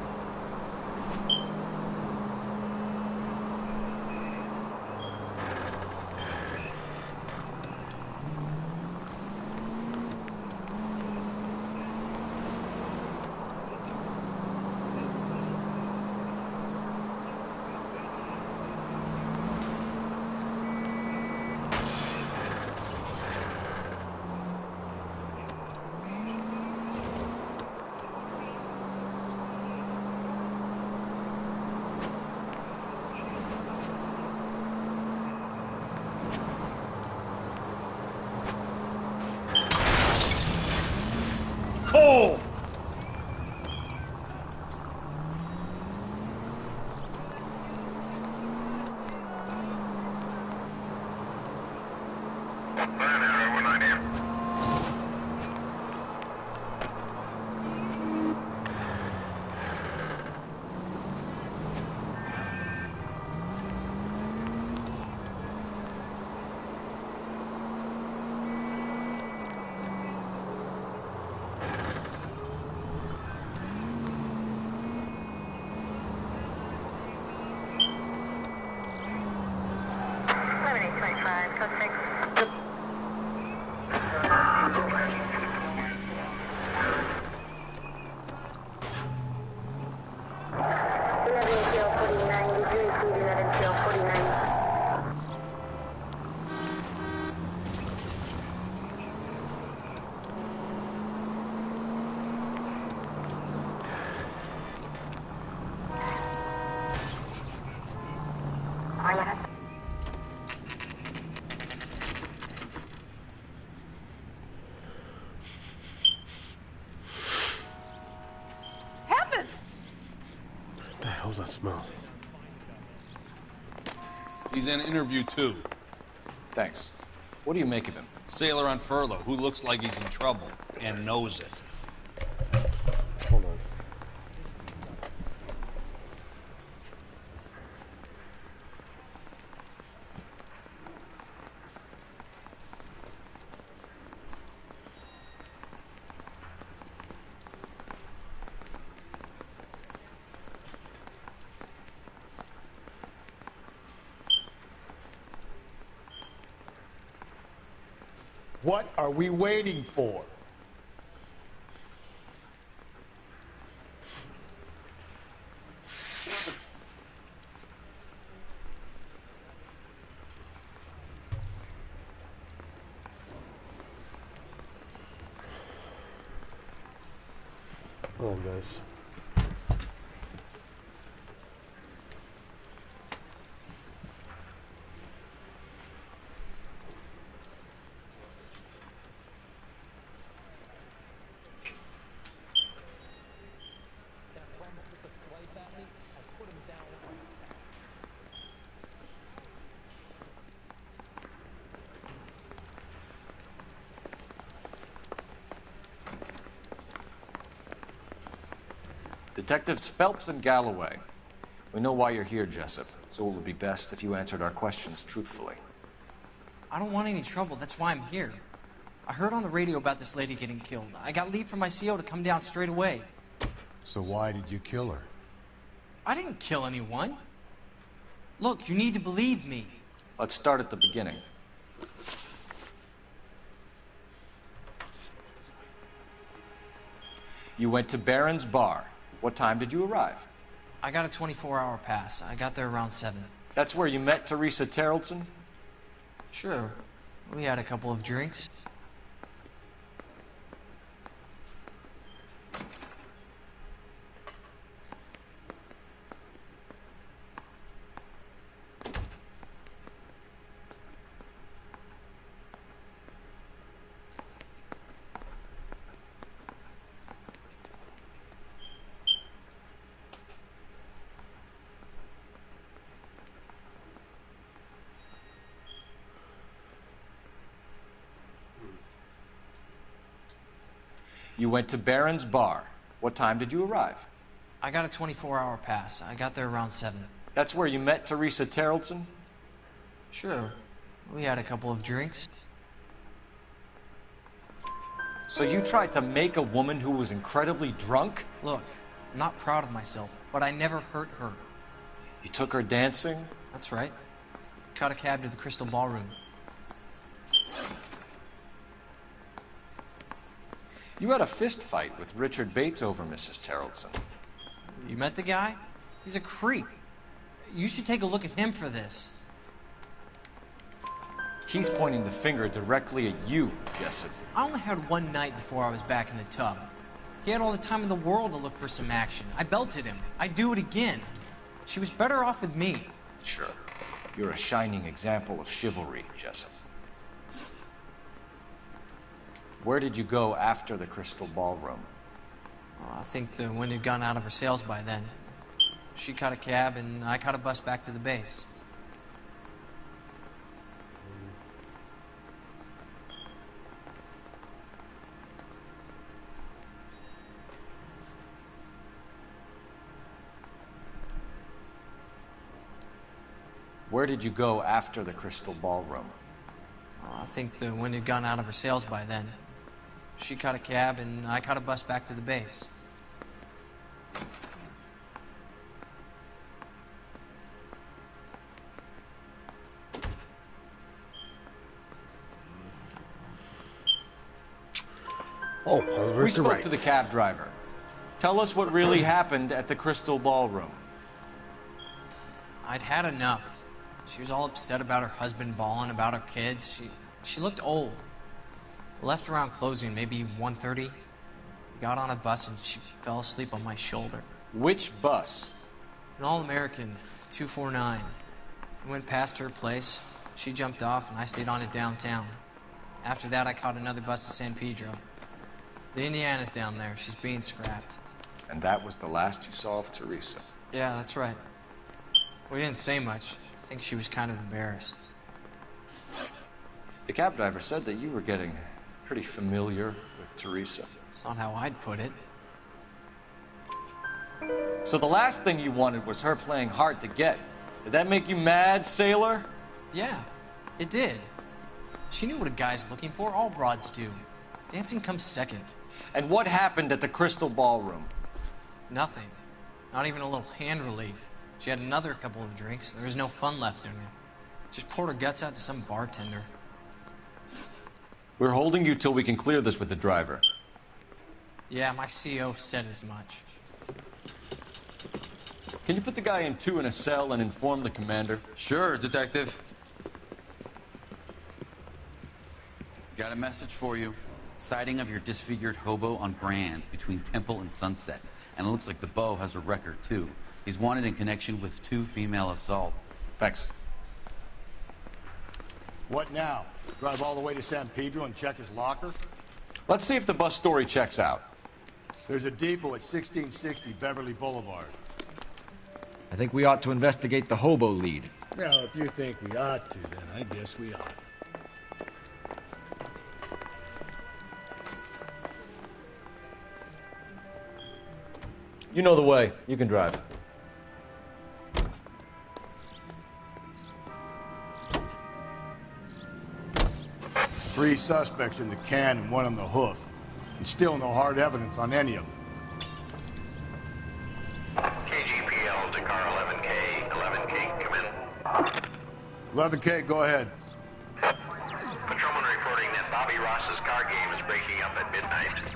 hell's that smell? He's in interview 2. Thanks. What do you make of him? Sailor on furlough who looks like he's in trouble and knows it. Hold on. What are we waiting for? Hold on, guys. Detectives Phelps and Galloway. We know why you're here, Jessup, so it would be best if you answered our questions truthfully. I don't want any trouble, that's why I'm here. I heard on the radio about this lady getting killed. I got leave from my CO to come down straight away. So why did you kill her? I didn't kill anyone. Look, you need to believe me. Let's start at the beginning. You went to Barron's Bar. What time did you arrive? I got a 24-hour pass. I got there around 7. That's where you met Teresa Terrellson? Sure. We had a couple of drinks. You went to Barron's Bar. What time did you arrive? I got a 24-hour pass. I got there around 7. That's where you met Teresa Terrellson? Sure. We had a couple of drinks. So you tried to make a woman who was incredibly drunk? Look, I'm not proud of myself, but I never hurt her. You took her dancing? That's right. Caught a cab to the Crystal Ballroom. You had a fist fight with Richard Bates over Mrs. Terrellson. You met the guy? He's a creep. You should take a look at him for this. He's pointing the finger directly at you, Jessup. I only had one night before I was back in the tub. He had all the time in the world to look for some action. I belted him. I'd do it again. She was better off with me. Sure. You're a shining example of chivalry, Jessup. Where did you go after the Crystal Ballroom? I think the wind had gone out of her sails by then. She caught a cab, and I caught a bus back to the base. Where did you go after the Crystal Ballroom? I think the wind had gone out of her sails by then. She caught a cab, and I caught a bus back to the base. Oh, I was We spoke right. to the cab driver. Tell us what really happened at the Crystal Ballroom. I'd had enough. She was all upset about her husband bawling about her kids. She looked old. Left around closing, maybe 1:30. Got on a bus and she fell asleep on my shoulder. Which bus? An All-American, 249. I went past her place. She jumped off and I stayed on it downtown. After that, I caught another bus to San Pedro. The Indiana's down there. She's being scrapped. And that was the last you saw of Teresa? Yeah, that's right. We didn't say much. I think she was kind of embarrassed. The cab driver said that you were getting pretty familiar with Teresa. It's not how I'd put it. So the last thing you wanted was her playing hard to get. Did that make you mad, sailor? Yeah, it did. She knew what a guy's looking for. All broads do. Dancing comes second. And what happened at the Crystal Ballroom? Nothing. Not even a little hand relief. She had another couple of drinks. There was no fun left in her. Just poured her guts out to some bartender. We're holding you till we can clear this with the driver. Yeah, my CO said as much. Can you put the guy in 2 in a cell and inform the commander? Sure, Detective. Got a message for you. Sighting of your disfigured hobo on Grand between Temple and Sunset. And it looks like the beau has a record, too. He's wanted in connection with 2 female assault. Thanks. What now? Drive all the way to San Pedro and check his locker? Let's see if the bus story checks out. There's a depot at 1660 Beverly Boulevard. I think we ought to investigate the hobo lead. Well, if you think we ought to, then I guess we ought. You know the way. You can drive. Three suspects in the can and 1 on the hoof. And still no hard evidence on any of them. KGPL to car 11K. 11K, come in. 11K, go ahead. Patrolman reporting that Bobby Ross's car game is breaking up at midnight.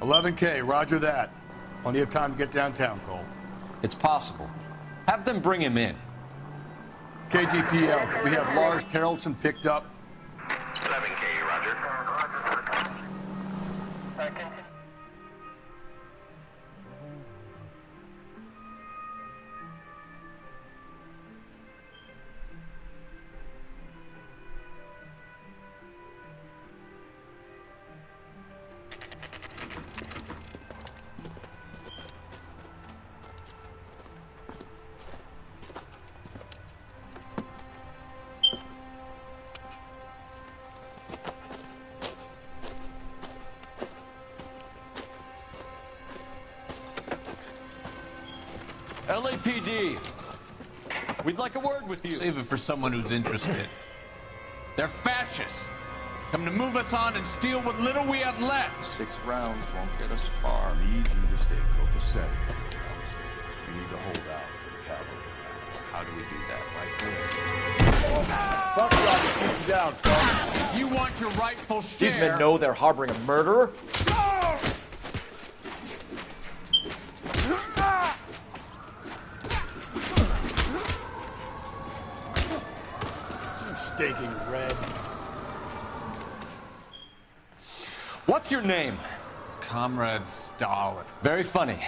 11K, roger that. Plenty of time to get downtown, Cole. It's possible. Have them bring him in. KGPL, we have Lars Terrelson picked up. 11K, roger. LAPD. We'd like a word with you. Save it for someone who's interested. They're fascists. Come to move us on and steal what little we have left. 6 rounds won't get us far. I need you to stay copacetic. You need to hold out to the cavalry. How do we do that? Like this. Front shot keep you down, Phil. You want your rightful share. These men know they're harboring a murderer? Staking red. What's your name? Comrade Stalin. Very funny.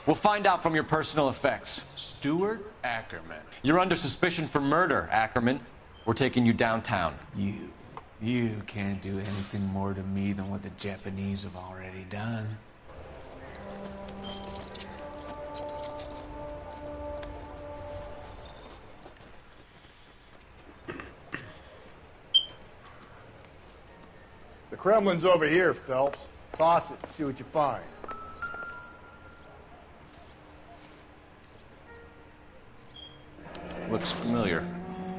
We'll find out from your personal effects. Stuart Ackerman. You're under suspicion for murder, Ackerman. We're taking you downtown. You can't do anything more to me than what the Japanese have already done. The Kremlin's over here, Phelps. Toss it and see what you find. Looks familiar.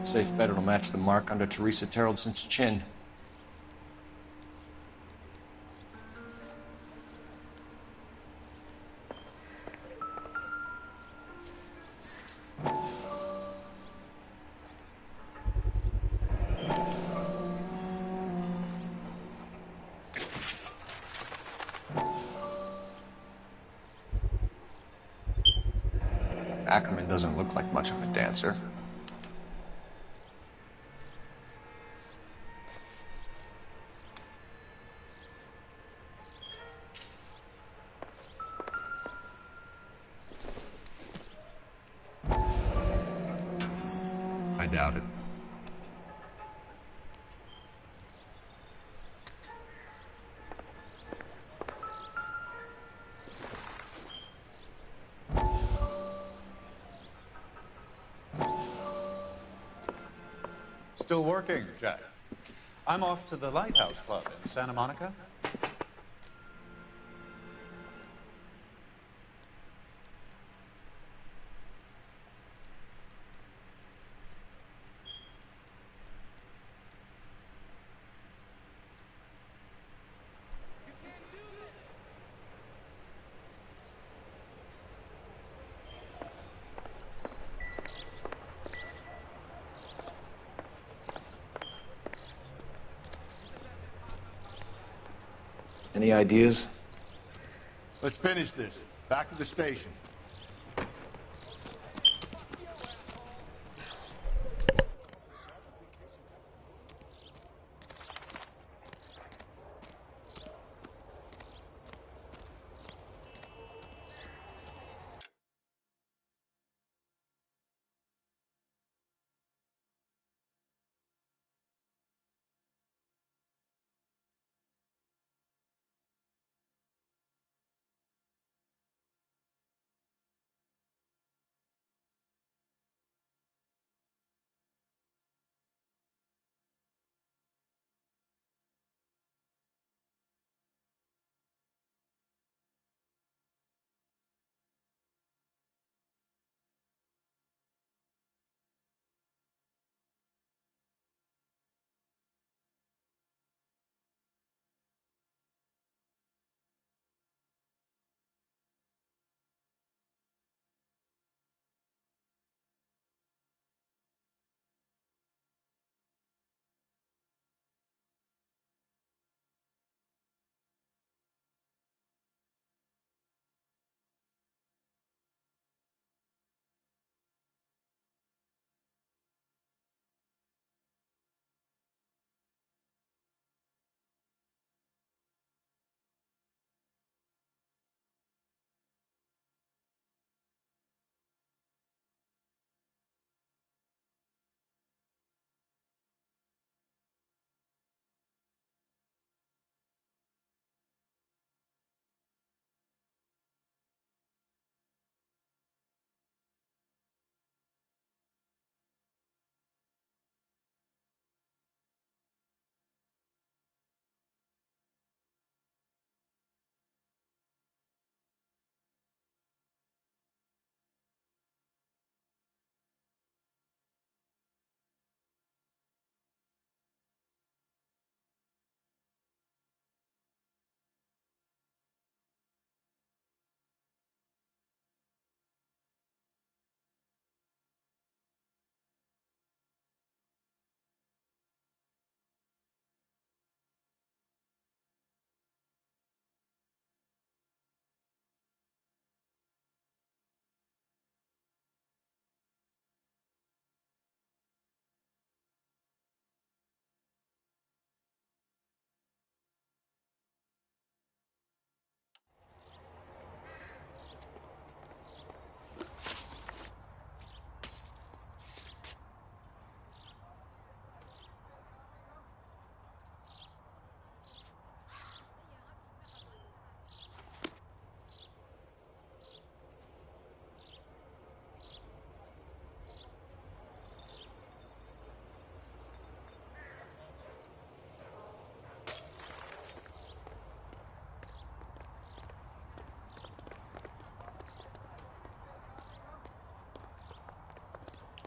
Safe bet it'll match the mark under Teresa Terrelson's chin. Ackerman doesn't look like much of a dancer. I doubt it. Still working, Jack. I'm off to the Lighthouse Club in Santa Monica. Any ideas? Let's finish this. Back to the station.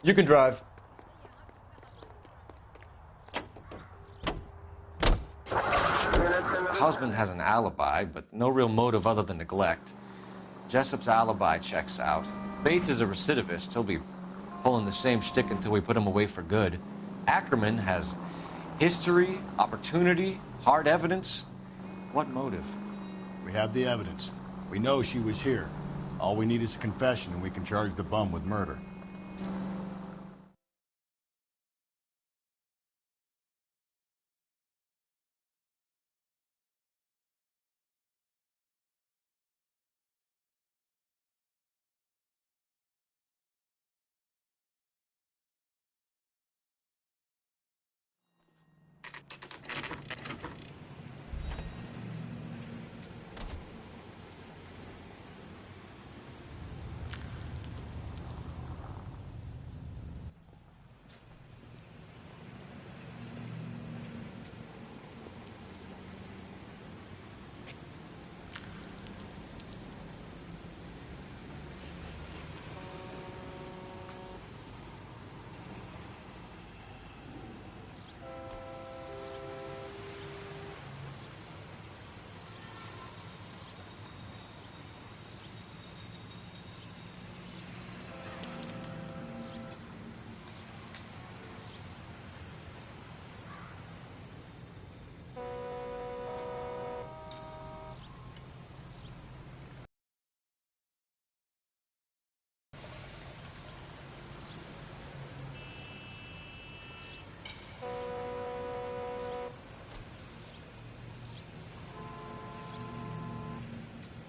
You can drive. Husband has an alibi, but no real motive other than neglect. Jessup's alibi checks out. Bates is a recidivist. He'll be pulling the same shtick until we put him away for good. Ackerman has history, opportunity, hard evidence. What motive? We have the evidence. We know she was here. All we need is a confession, and we can charge the bum with murder.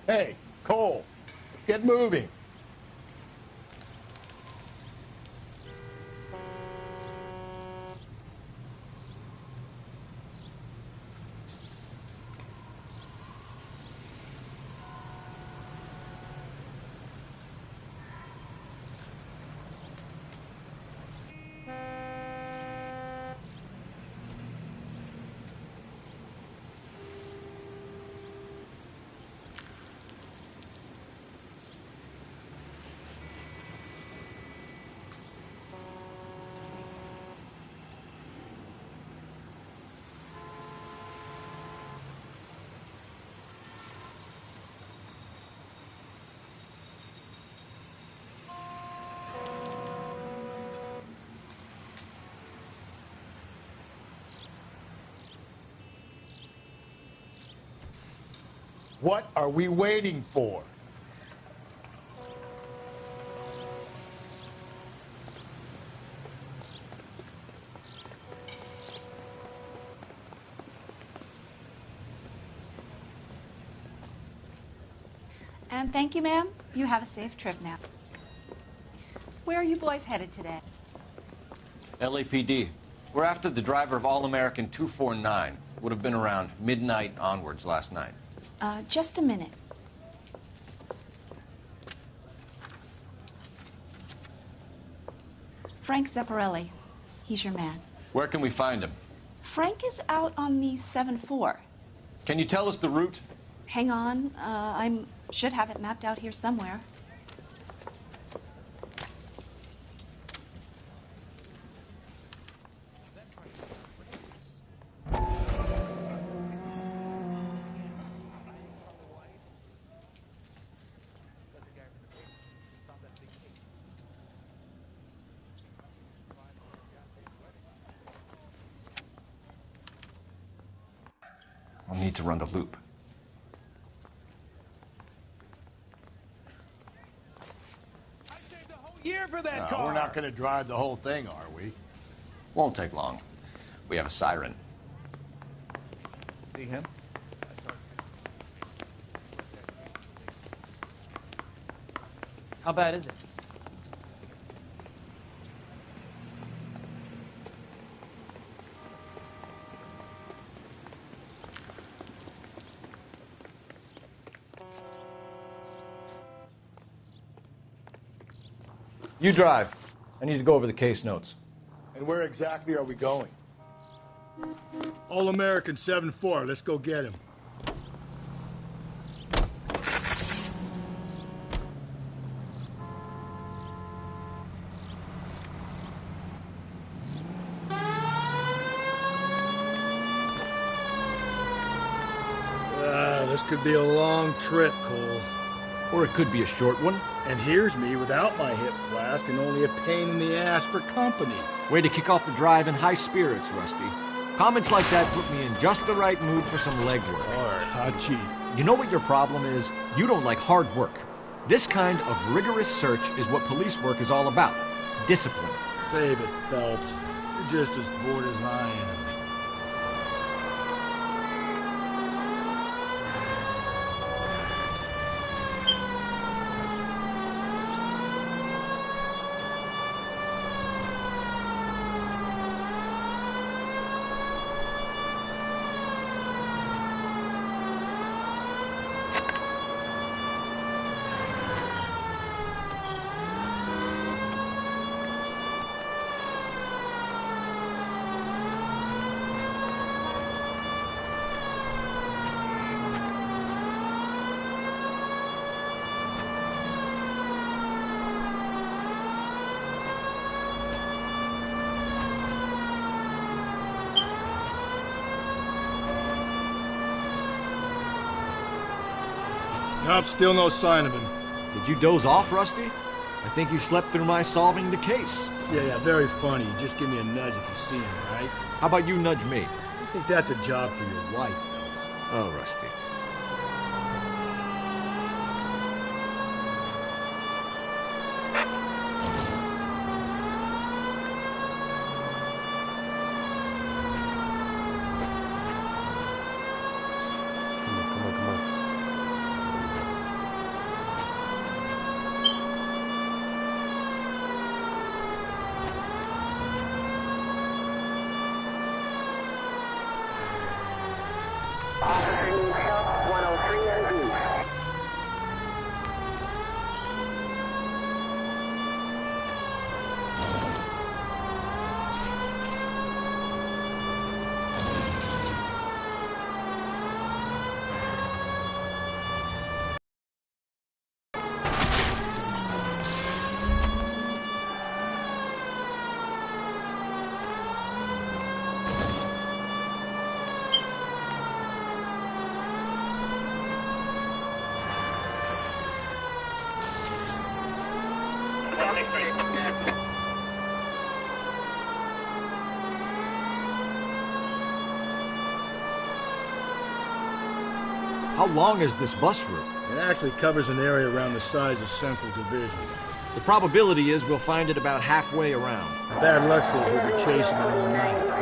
Hey, Cole, let's get moving. What are we waiting for? And thank you, ma'am. You have a safe trip now. Where are you boys headed today? LAPD. We're after the driver of All-American 249. Would have been around midnight onwards last night. Just a minute. Frank Zeffirelli. He's your man. Where can we find him? Frank is out on the 7-4. Can you tell us the route? Hang on. I should have it mapped out here somewhere. I'll need to run the loop. Year for that car. We're not going to drive the whole thing, are we? Won't take long. We have a siren. See him? How bad is it? You drive. I need to go over the case notes. And where exactly are we going? All-American 7-4. Let's go get him. This could be a long trip, Cole. Or it could be a short one. And here's me without my hip flask and only a pain in the ass for company. Way to kick off the drive in high spirits, Rusty. Comments like that put me in just the right mood for some legwork. All right, Hachi. You know what your problem is? You don't like hard work. This kind of rigorous search is what police work is all about. Discipline. Save it, Phelps. You're just as bored as I am. Nope, still no sign of him. Did you doze off, Rusty? I think you slept through my solving the case. Yeah, very funny. Just give me a nudge if you see him, right? How about you nudge me? I think that's a job for your wife, Phelps. Oh, Rusty. How long is this bus route? It actually covers an area around the size of Central Division. The probability is we'll find it about halfway around. Bad luck says we'll be chasing it all night.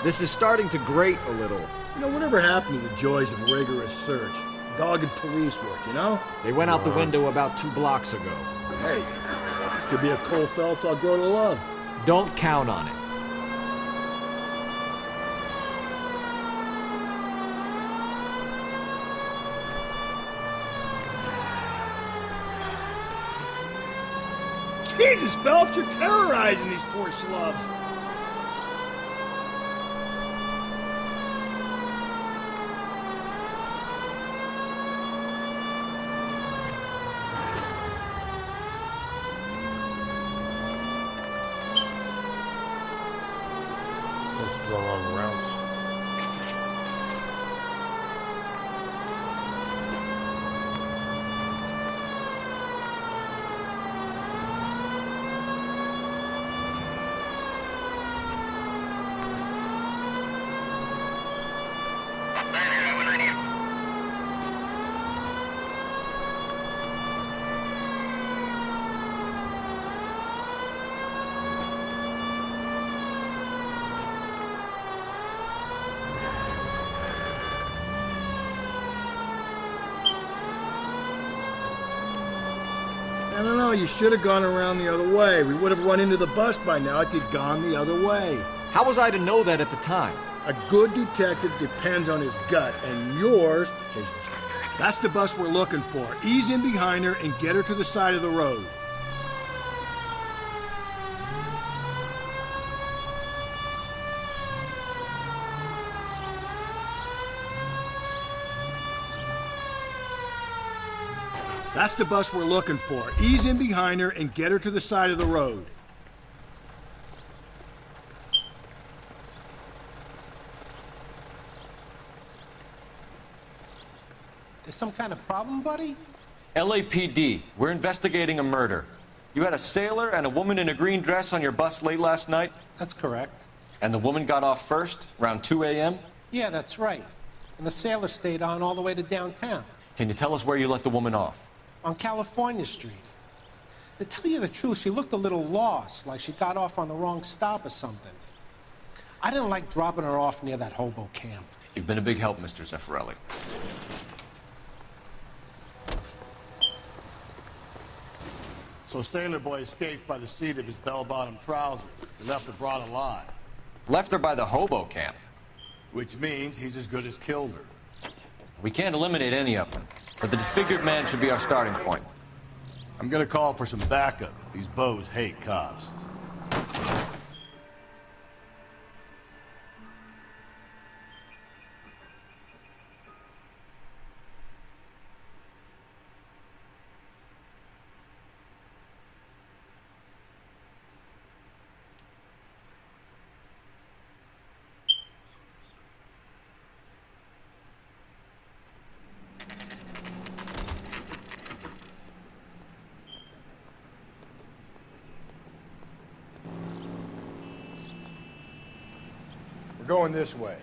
This is starting to grate a little. You know, whatever happened to the joys of rigorous search? Dogged police work, you know? They went out the window about 2 blocks ago. Hey, this could be a Cole Phelps I'll grow to love. Don't count on it. Jesus, Phelps, you're terrorizing these poor slubs. This is a long route. I don't know, you should have gone around the other way. We would have run into the bus by now if you'd gone the other way. How was I to know that at the time? A good detective depends on his gut, and yours is... That's the bus we're looking for. Ease in behind her and get her to the side of the road. That's the bus we're looking for. Ease in behind her and get her to the side of the road. There's some kind of problem, buddy? LAPD, we're investigating a murder. You had a sailor and a woman in a green dress on your bus late last night? That's correct. And the woman got off first, around 2 a.m.? Yeah, that's right. And the sailor stayed on all the way to downtown. Can you tell us where you let the woman off? On California Street. To tell you the truth, she looked a little lost, like she got off on the wrong stop or something. I didn't like dropping her off near that hobo camp. You've been a big help, Mr. Zeffirelli. So Sailor Boy escaped by the seat of his bell-bottom trousers. He left the broad alive. Left her by the hobo camp. Which means he's as good as killed her. We can't eliminate any of them, but the disfigured man should be our starting point. I'm gonna call for some backup. These bows hate cops. We're going this way.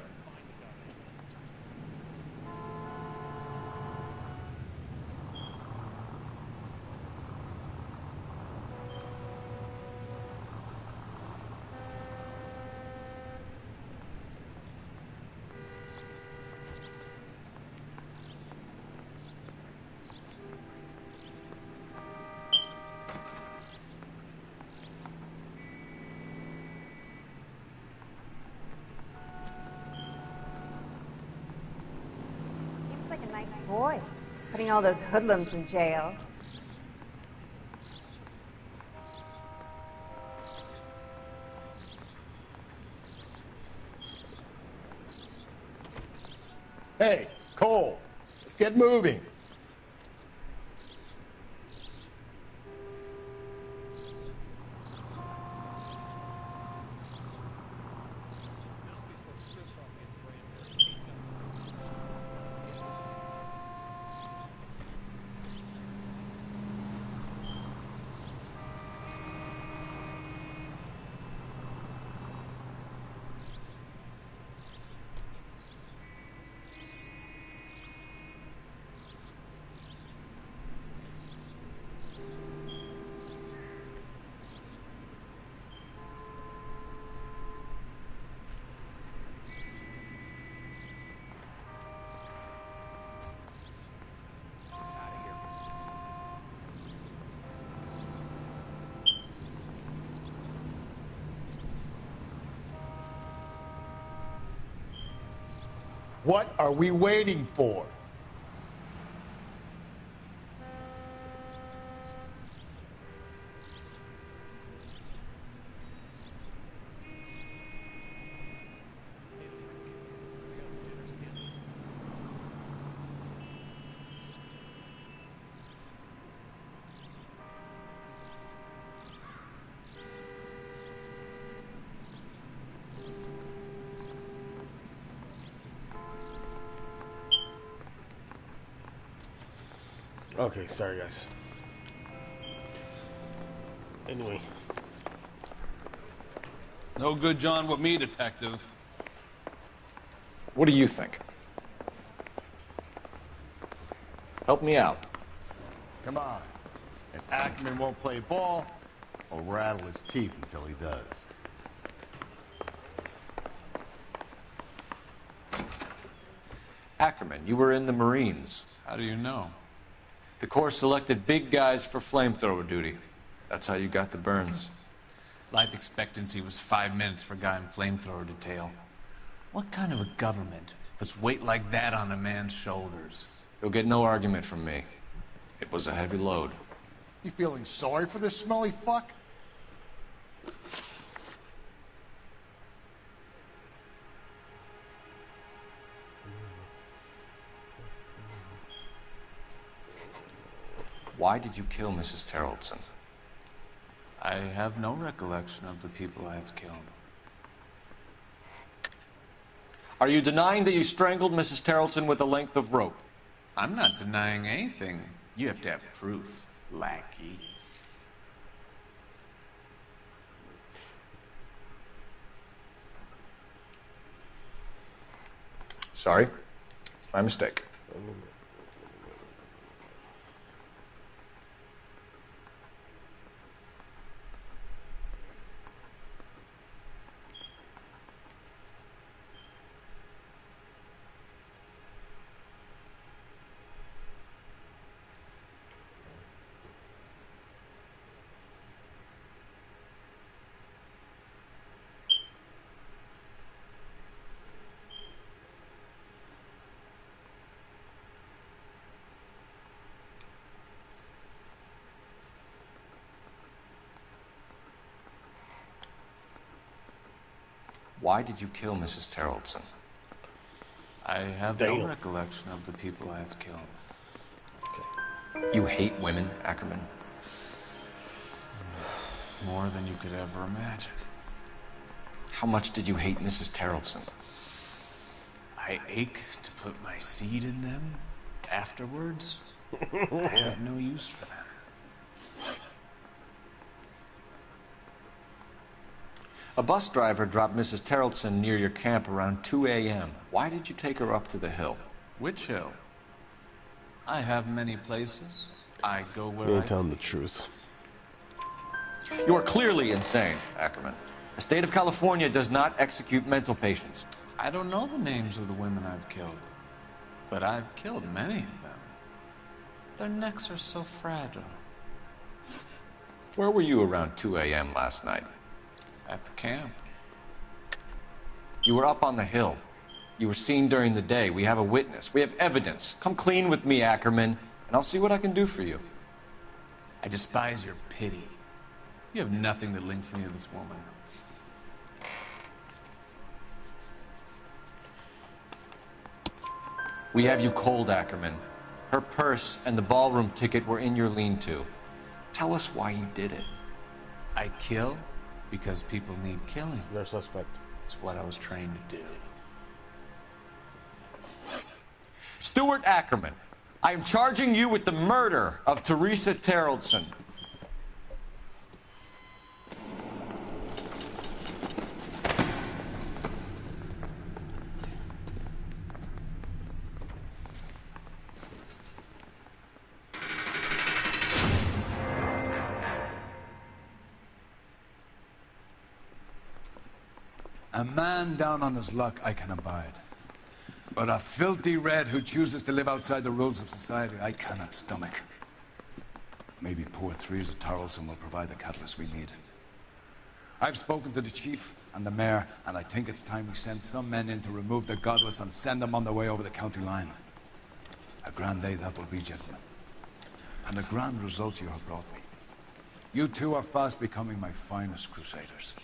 Nice boy. Putting all those hoodlums in jail. Hey, Cole, let's get moving. What are we waiting for? Okay, sorry guys. Anyway. No good John with me, Detective. What do you think? Help me out. Come on. If Ackerman won't play ball, I'll rattle his teeth until he does. Ackerman, you were in the Marines. How do you know? The Corps selected big guys for flamethrower duty. That's how you got the burns. Life expectancy was 5 minutes for a guy in flamethrower detail. What kind of a government puts weight like that on a man's shoulders? You'll get no argument from me. It was a heavy load. You feeling sorry for this smelly fuck? Why did you kill Mrs. Terrelson? I have no recollection of the people I have killed. Are you denying that you strangled Mrs. Terrelson with a length of rope? I'm not denying anything. You have to have proof, lackey. Sorry. My mistake. Why did you kill Mrs. Terrelson? I have no recollection of the people I have killed. Okay. You hate women, Ackerman? More than you could ever imagine. How much did you hate Mrs. Terrelson? I ache to put my seed in them. Afterwards, I have no use for them. A bus driver dropped Mrs. Terrelson near your camp around 2 a.m. Why did you take her up to the hill? Which hill? I have many places. I go where You I ain't telling the truth. You are clearly insane, Ackerman. The state of California does not execute mental patients. I don't know the names of the women I've killed, but I've killed many of them. Their necks are so fragile. Where were you around 2 a.m. last night? At the camp. You were up on the hill. You were seen during the day. We have a witness. We have evidence. Come clean with me, Ackerman, and I'll see what I can do for you. I despise your pity. You have nothing that links me to this woman. We have you cold, Ackerman. Her purse and the ballroom ticket were in your lean-to. Tell us why you did it. I kill because people need killing. They're suspect. It's what I was trained to do. Stuart Ackerman, I am charging you with the murder of Teresa Terrellson. A man down on his luck I can abide. But a filthy red who chooses to live outside the rules of society I cannot stomach. Maybe poor Teresa Terrellson will provide the catalyst we need. I've spoken to the chief and the mayor, and I think it's time we send some men in to remove the godless and send them on their way over the county line. A grand day that will be, gentlemen. And a grand result you have brought me. You two are fast becoming my finest crusaders.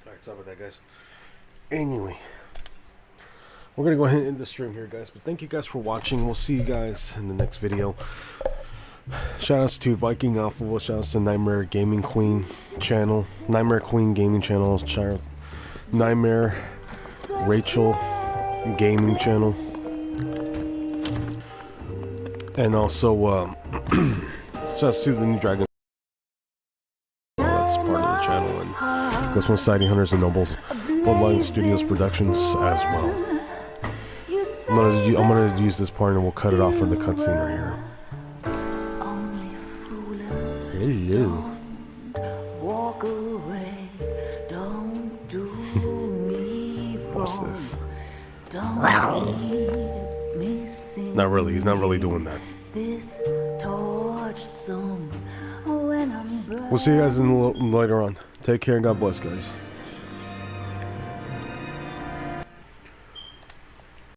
Alright, sorry about that, guys. Anyway, we're gonna go ahead and end the stream here, guys. But thank you guys for watching. We'll see you guys in the next video. Shoutouts to Viking Alpha. Shoutouts to Nightmare Gaming Queen channel, Nightmare Queen Gaming channel. Shout Nightmare Rachel Gaming channel, and also shoutouts to the New Dragon. That's part of the channel, and Ghost Sighting Hunters and Nobles, Bloodline Studios Productions as well. I'm gonna use this part and we'll cut it off for the cutscene right here. Hello. What's this? Not really. He's not really doing that. We'll see you guys later on. Take care and God bless, guys.